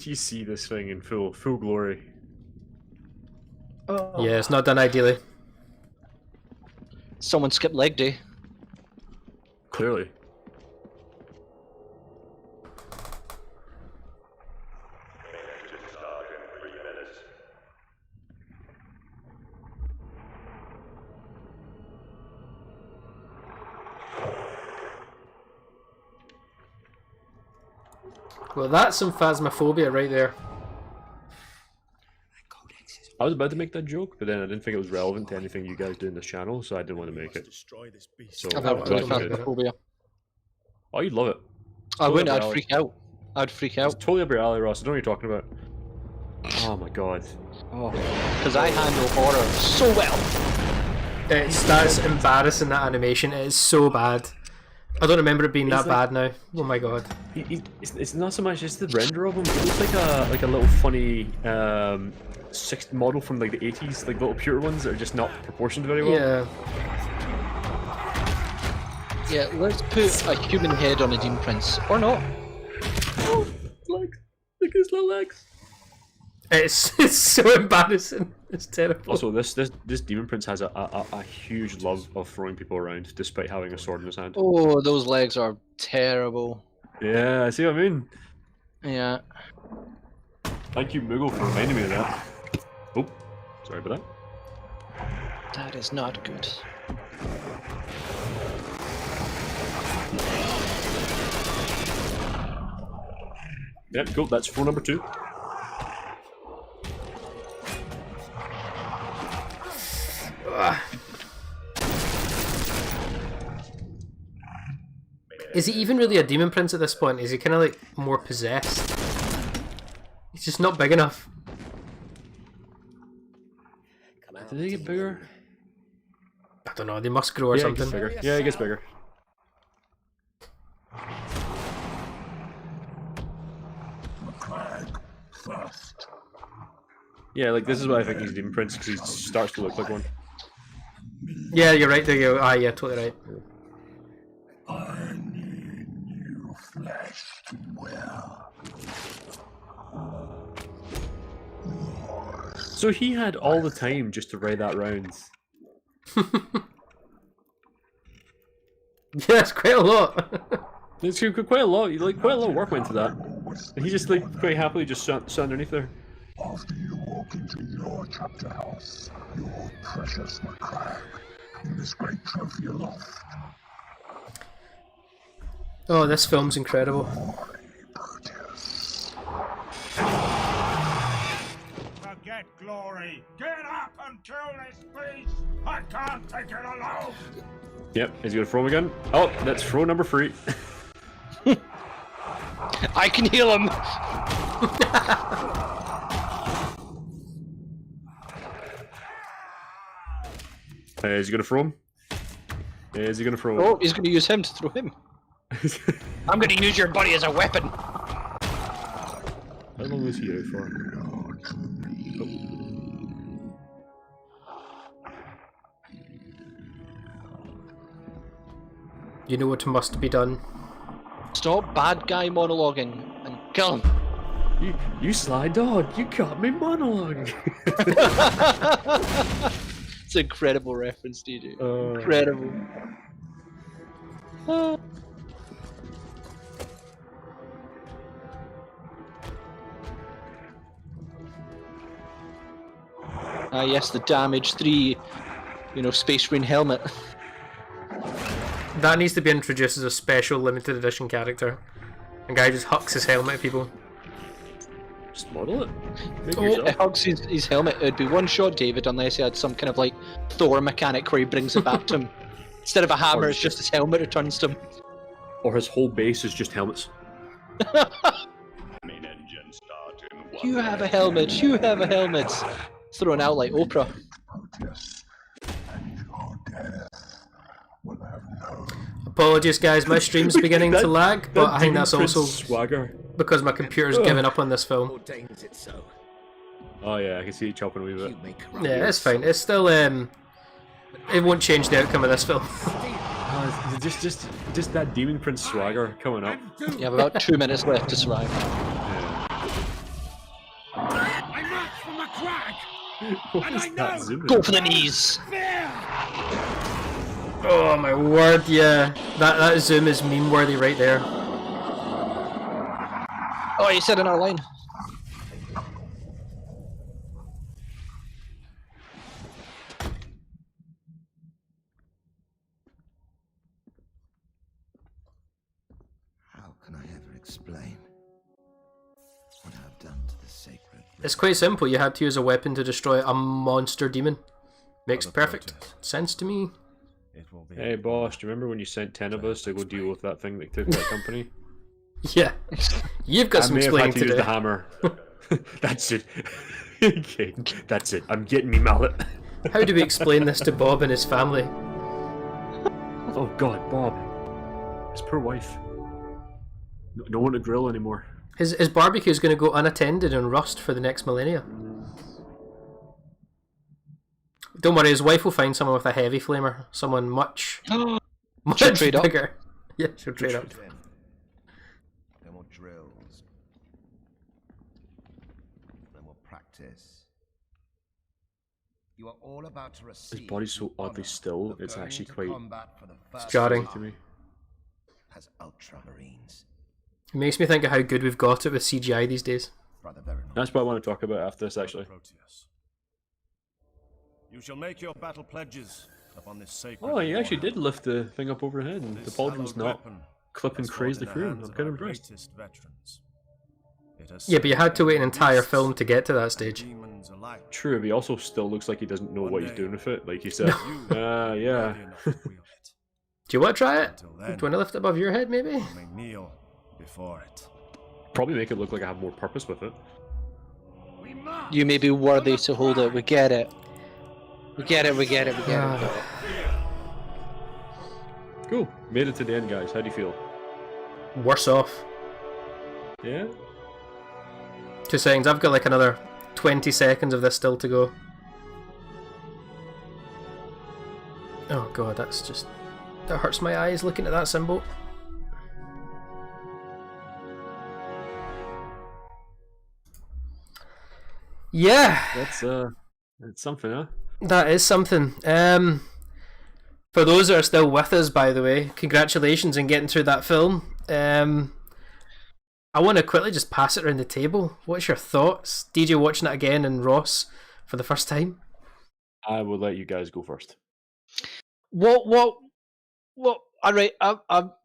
you see this thing in full glory. Oh. Yeah, it's not done ideally. Someone skipped leg day. Clearly. Well, that's some phasmophobia right there. I was about to make that joke, but then I didn't think it was relevant to anything you guys do in this channel, so I didn't want to make it. Destroy this beast. So I've Oh, had I don't glad you know. did. phobia. Oh, you'd love it. I wouldn't, Totally I'd alley. freak out. I'd freak It's out. totally up your alley, Ross. I don't know what you're talking about. Oh my god. Oh. Because I handle horror so well. That's embarrassing, that animation. It is so bad. I don't remember it being He's that bad now. Oh my god. It's not so much just the render of him. It looks like a little funny model from like the 80s, like little pewter ones that are just not proportioned very well. Yeah. Yeah, let's put a human head on a Demon Prince. Or not. Oh, legs. Look at his little legs. It's so embarrassing. It's terrible. Also, this Demon Prince has a huge love of throwing people around, despite having a sword in his hand. Oh, those legs are terrible. Yeah, see what I mean? Yeah. Thank you, Moogle, for reminding me of that. Oh, sorry about that. That is not good. Yep, cool. That's throw number 2. Is he even really a demon prince at this point? Is he kind of like more possessed? He's just not big enough. Did they get bigger? I don't know, they must grow or Yeah, something. He gets bigger. Yeah, he gets bigger. Yeah, like this is why I think he's a demon prince, because he starts to look like one. Yeah, you're right there. You. Ah, yeah, totally right. I need new flesh to wear. So he had all the time just to ride that round. Yeah, it's quite a lot. It's quite a lot. Like quite a lot of work went into that. And he just like quite happily just sat underneath there. After you walk into your chapter house, your precious McCrag, in this great trophy aloft. Oh, this film's incredible. Forget glory. Get up and kill this beast. I can't take it alone. Yep, he's gonna throw him again. Oh, that's throw number 3. I can heal him! Is he gonna throw him? Is he gonna throw him? Oh, he's going to use him to throw him. I'm going to use your body as a weapon. How long was he out for? You know what must be done. Stop bad guy monologuing and kill him. You sly dog, you caught me monologuing. It's an incredible reference, DJ. Incredible. Ah, yes, the damage 3, Space Marine helmet. That needs to be introduced as a special limited edition character. A guy just hucks his helmet at people. Just model it. Make Oh, yourself. it hugs his helmet. It'd be one shot, David, unless he had some kind of like Thor mechanic where he brings it back to him. Instead of a hammer, it's just his helmet returns to him. Or his whole base is just helmets. Main engine start in 1 You have a helmet. You have a helmet. Thrown out like Oprah. Proteus, and your death will have no. Apologies, guys, my stream's beginning to lag, but I think that's also swagger. because my computer's given up on this film. Ordains it so. Oh yeah, I can see it chopping a wee bit. You may corrupt Yeah, it's fine. It's still it won't change the outcome of this film. Just that Demon Prince swagger coming up. You have about 2 minutes left to survive. I march from a crag. What And is I that know. zoom? Go for the knees. Fear. Oh my word, yeah. That zoom is meme worthy right there. Oh, you said another line. How can I ever explain what I've done to the sacred? It's quite simple. You had to use a weapon to destroy a monster demon. Makes perfect sense to me. It will be. Hey boss, do you remember when you sent 10 of us to go deal with that thing that took that company? Yeah. You've got I some may have had explaining to to use do. the hammer. That's it. Okay, that's it. I'm getting me mallet. How do we explain this to Bob and his family? Oh god, Bob. His poor wife. No one to grill anymore. His barbecue's going to go unattended and rust for the next millennia. Don't worry, his wife will find someone with a heavy flamer. Someone much trade up. bigger. Yeah, she'll trade up. No more drills. No more practice. You are all about to receive. His body's so oddly still, it's actually quite jarring to me. As Ultramarines. It makes me think of how good we've got it with CGI these days. That's what I want to talk about after this, actually. You shall make your battle pledges upon this sacred. Oh, he actually did lift the thing up over her head, and the pauldron's not clipping crazily through. I'm kind of impressed. Yeah, but you had to wait an entire film to get to that stage. True, but he also still looks like he doesn't know what he's doing with it. Like he said, yeah. Do you want to try it? Do you want to lift it above your head, maybe? Kneel before it. Probably make it look like I have more purpose with it. You may be worthy to hold it. We get it. We get it. We get it. We get it. Cool. Made it to the end, guys. How do you feel? Worse off. Yeah? 2 seconds. I've got like another 20 seconds of this still to go. Oh god, that hurts my eyes looking at that symbol. Yeah. That's something, huh? That is something. For those that are still with us, by the way, congratulations on getting through that film. I want to quickly just pass it around the table. What's your thoughts? DJ watching it again and Ross for the first time? I will let you guys go first. What? Alright,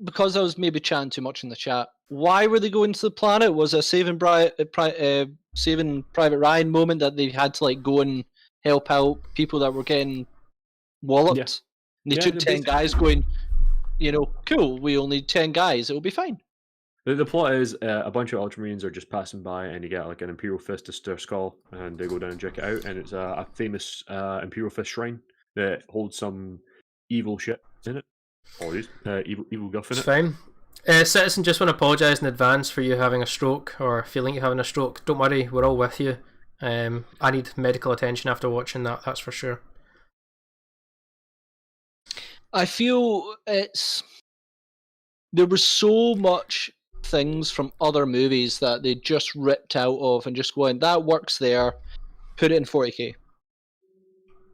because I was maybe chatting too much in the chat. Why were they going to the planet? Was it a Saving Private Ryan moment that they had to like go and help out people that were getting walloped? Yeah. And they took 10 guys going, cool, we only need 10 guys, it'll be fine. The plot is a bunch of Ultramarines are just passing by, and you get like an Imperial Fist to their skull, and they go down and check it out, and it's a famous Imperial Fist shrine that holds some evil shit in it. Apologies, evil guff in it. It's fine. Citizen, just want to apologise in advance for you having a stroke or feeling you're having a stroke. Don't worry, we're all with you. I need medical attention after watching that, that's for sure. I feel there was so much things from other movies that they just ripped out of and just going, that works there, put it in 40k.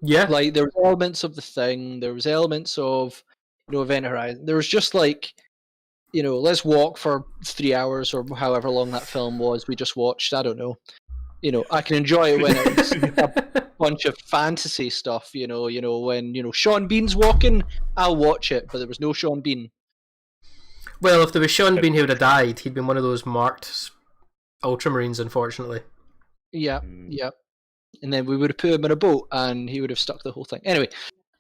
Yeah. Like, there was elements of The Thing, there was elements of, Event Horizon. There was just like, let's walk for 3 hours or however long that film was we just watched, I don't know. I can enjoy it when it's a bunch of fantasy stuff, when, Sean Bean's walking, I'll watch it, but there was no Sean Bean. Well, if there was Sean Bean, he would have died. He'd been one of those marked Ultramarines, unfortunately. Yeah. And then we would have put him in a boat, and he would have stuck the whole thing. Anyway,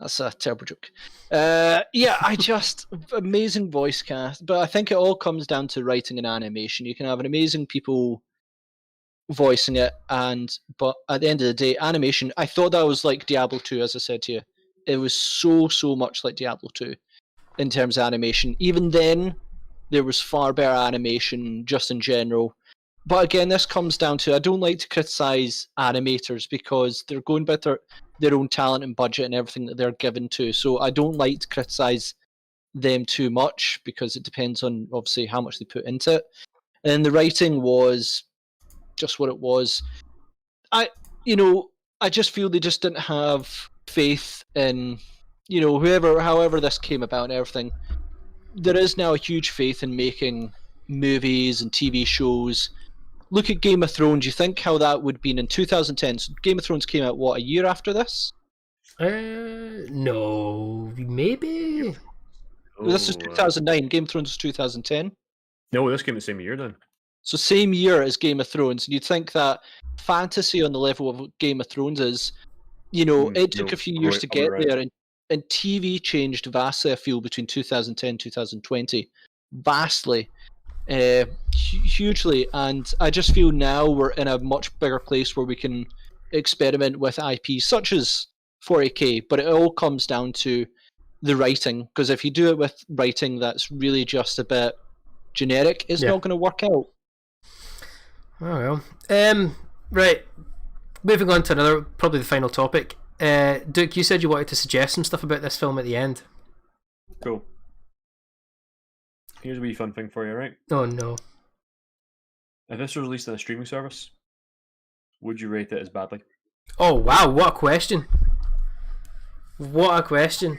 that's a terrible joke. Amazing voice cast, but I think it all comes down to writing and animation. You can have an amazing people voicing it, but at the end of the day, animation, I thought that was like Diablo 2, as I said to you. It was so much like Diablo 2 in terms of animation. Even then, there was far better animation just in general. But again, this comes down to, I don't like to criticize animators because they're going by their own talent and budget and everything that they're given to. So I don't like to criticize them too much because it depends on obviously how much they put into it. And the writing was just what it was. I just feel they just didn't have faith in, however this came about and everything. There is now a huge faith in making movies and TV shows. Look at Game of Thrones. You think how that would have been in 2010. So Game of Thrones came out, what, a year after this? No, maybe. This is 2009. Game of Thrones was 2010. No, this came the same year then. So same year as Game of Thrones. And you'd think that fantasy on the level of Game of Thrones is, it took a few years to get there. And TV changed vastly, I feel, between 2010 and 2020. Vastly. Hugely. And I just feel now we're in a much bigger place where we can experiment with IP such as 40k, but it all comes down to the writing, because if you do it with writing that's really just a bit generic, it's not going to work out. Oh well. Right. Moving on to another, probably the final topic. Duke, you said you wanted to suggest some stuff about this film at the end. Cool. Here's a wee fun thing for you, right? Oh no. If this was released on a streaming service, would you rate it as badly? Oh wow, what a question. What a question.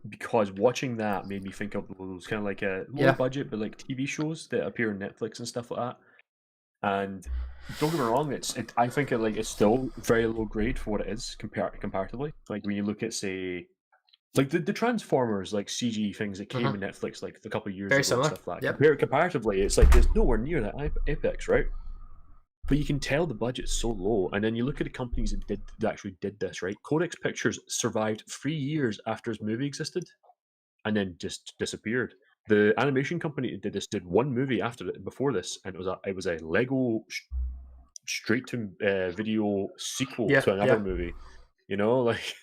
Because watching that made me think of those kind of like a low budget but like TV shows that appear on Netflix and stuff like that. And don't get me wrong, I think it's still very low grade for what it is comparatively. Like when you look at, say, like the Transformers like CG things that came on Netflix like a couple of years very ago similar. And stuff like that. Comparatively, it's like there's nowhere near that apex, right? But you can tell the budget's so low, and then you look at the companies that actually did this, right? Codex Pictures survived 3 years after his movie existed, and then just disappeared. The animation company that did this did one movie before this, and it was a Lego straight to video sequel to another movie. You know, like.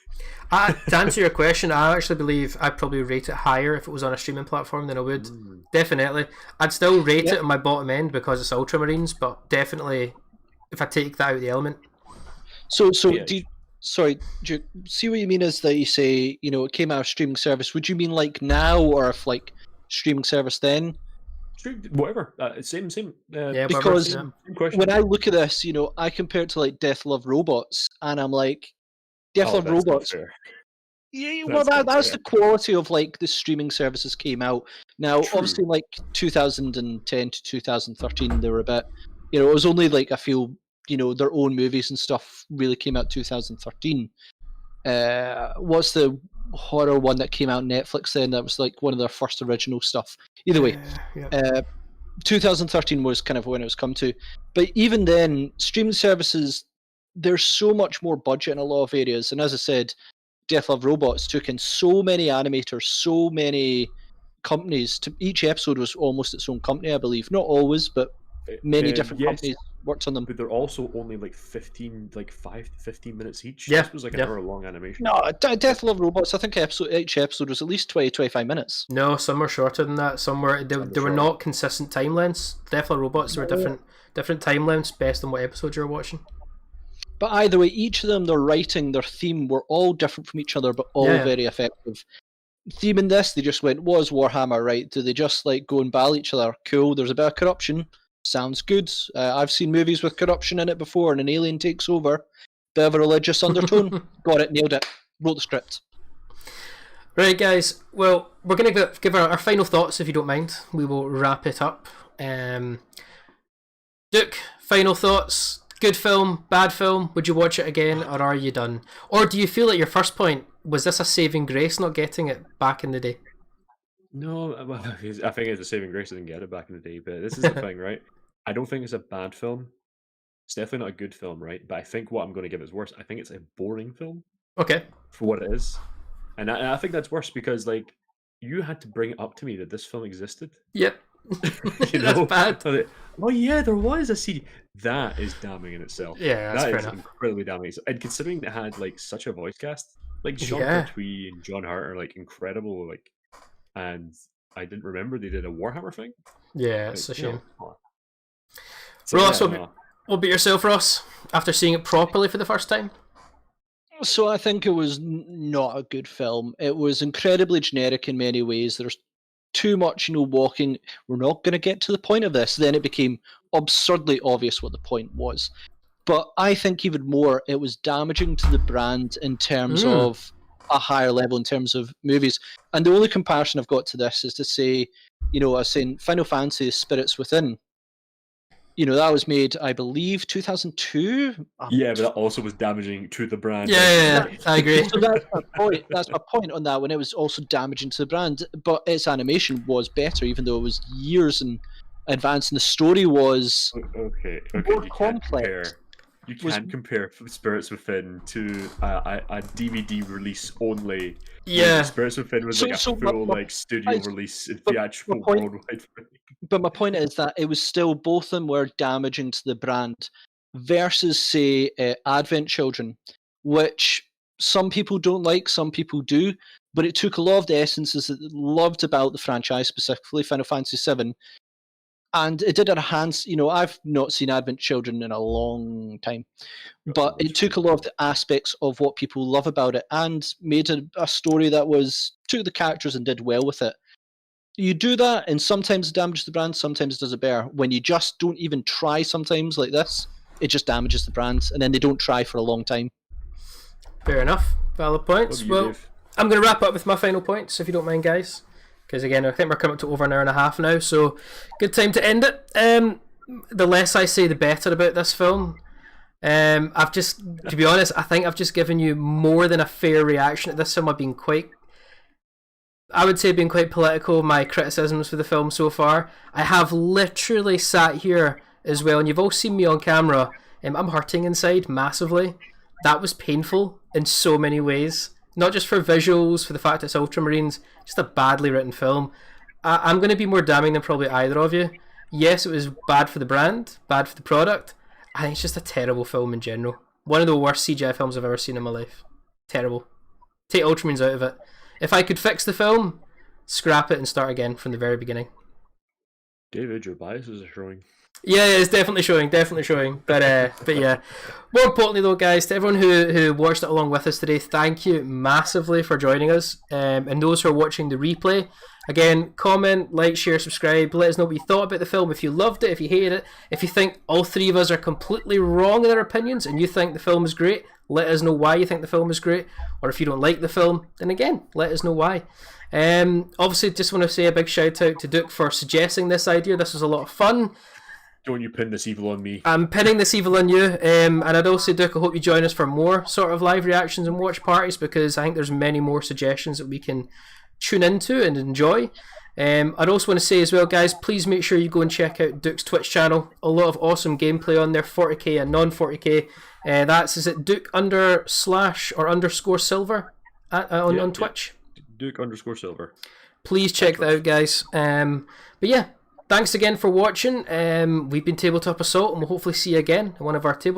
To answer your question, I actually believe I'd probably rate it higher if it was on a streaming platform than I would. Definitely. I'd still rate it on my bottom end because it's Ultramarines, but definitely if I take that out of the element. So do you see what you mean is that you say, it came out of streaming service. Would you mean like now, or if like streaming service then? Whatever. Same. Because same question. When I look at this, I compare it to like Death Love Robots, and I'm like, Death Love Robots. Yeah, well, that's the quality of like the streaming services came out. Now, obviously, like 2010 to 2013, they were a bit, it was only like I feel, their own movies and stuff really came out 2013. What's the horror one that came out on Netflix then? That was like one of their first original stuff. Either way, 2013 was kind of when it was come to. But even then, streaming services, there's so much more budget in a lot of areas, and as I said, Death Love Robots took in so many animators, so many companies. Each episode was almost its own company, I believe. Not always, but many different companies worked on them. But they're also only like 5 to 15 minutes each. Yeah, this was like an hour-long animation. No, Death Love Robots, I think each episode was at least 20-25 minutes. No, some were shorter than that. Some were they were not consistent time lengths. Death Love Robots were different time lengths based on what episode you were watching. But either way, each of them, their writing, their theme were all different from each other, but all very effective. Theme in this, they just went, was Warhammer, right? Do they just like go and battle each other? Cool, there's a bit of corruption. Sounds good. I've seen movies with corruption in it before, and an alien takes over. Bit of a religious undertone. Got it, nailed it. Wrote the script. Right, guys. Well, we're going to give our final thoughts, if you don't mind. We will wrap it up. Duke, final thoughts. Good film, bad film, would you watch it again, or are you done? Or do you feel like your first point, was this a saving grace not getting it back in the day? No, I think it's a saving grace I didn't get it back in the day, but this is the thing, right? I don't think it's a bad film. It's definitely not a good film, right? But I think what I'm going to give is worse. I think it's a boring film. Okay. For what it is. And I think that's worse because, like, you had to bring it up to me that this film existed. Yep. That's bad. Oh yeah, there was a CD. That is damning in itself. Yeah, that's fair enough. Incredibly damning. And considering it had like such a voice cast, like PERTWEE and John Hart are like incredible. Like, and I didn't remember they did a Warhammer thing. Yeah, it's a shame. So, Ross, what about yourself, Ross? After seeing it properly for the first time. So I think it was not a good film. It was incredibly generic in many ways. There's too much, walking. We're not going to get to the point of this. Then it became absurdly obvious what the point was. But I think even more, it was damaging to the brand in terms of a higher level, in terms of movies. And the only comparison I've got to this is to say, I was saying Final Fantasy Spirits Within. That was made, I believe, 2002. Yeah, but that also was damaging to the brand. Yeah, I agree. So that's my point. That's my point on that. When it was also damaging to the brand, but its animation was better, even though it was years in advance, and the story was more complex. You can't compare Spirits Within to a DVD release only. Yeah, Spirits Within was like a full studio release theatrical worldwide. But my point is that it was still, both of them were damaging to the brand, versus say Advent Children, which some people don't like, some people do, but it took a lot of the essences that they loved about the franchise, specifically Final Fantasy VII, and it did enhance. I've not seen Advent Children in a long time, but it took a lot of the aspects of what people love about it and made a story that took the characters and did well with it. You do that, and sometimes it damages the brand, sometimes it does it better. When you just don't even try sometimes like this, it just damages the brand, and then they don't try for a long time. Fair enough. Valid points. Well, I'm going to wrap up with my final points, if you don't mind, guys. Because, again, I think we're coming up to over an hour and a half now, so good time to end it. The less I say, the better about this film. To be honest, I think I've just given you more than a fair reaction to this film. I've been quite political of my criticisms for the film so far. I have literally sat here as well, and you've all seen me on camera. I'm hurting inside massively. That was painful in so many ways. Not just for visuals, for the fact it's Ultramarines, just a badly written film. I'm going to be more damning than probably either of you. Yes, it was bad for the brand, bad for the product. I think it's just a terrible film in general. One of the worst CGI films I've ever seen in my life. Terrible. Take Ultramarines out of it. If I could fix the film, scrap it and start again from the very beginning. David, your biases are showing. Yeah, it's definitely showing. But yeah. More importantly, though, guys, to everyone who watched it along with us today, thank you massively for joining us. And those who are watching the replay, again, comment, like, share, subscribe. Let us know what you thought about the film. If you loved it, if you hated it, if you think all three of us are completely wrong in our opinions and you think the film is great, let us know why you think the film is great. Or if you don't like the film, then again, let us know why. Obviously, just want to say a big shout out to Duke for suggesting this idea. This was a lot of fun. Don't you pin this evil on me. I'm pinning this evil on you. And I'd also, Duke, I hope you join us for more sort of live reactions and watch parties, because I think there's many more suggestions that we can tune into and enjoy. I'd also want to say as well, guys, please make sure you go and check out Duke's Twitch channel. A lot of awesome gameplay on there, 40k and non-40k. Is it Duke_/_silver on Twitch? Duke_silver. Please check that out, guys. But yeah, thanks again for watching. We've been Tabletop Assault, and we'll hopefully see you again in one of our Tabletop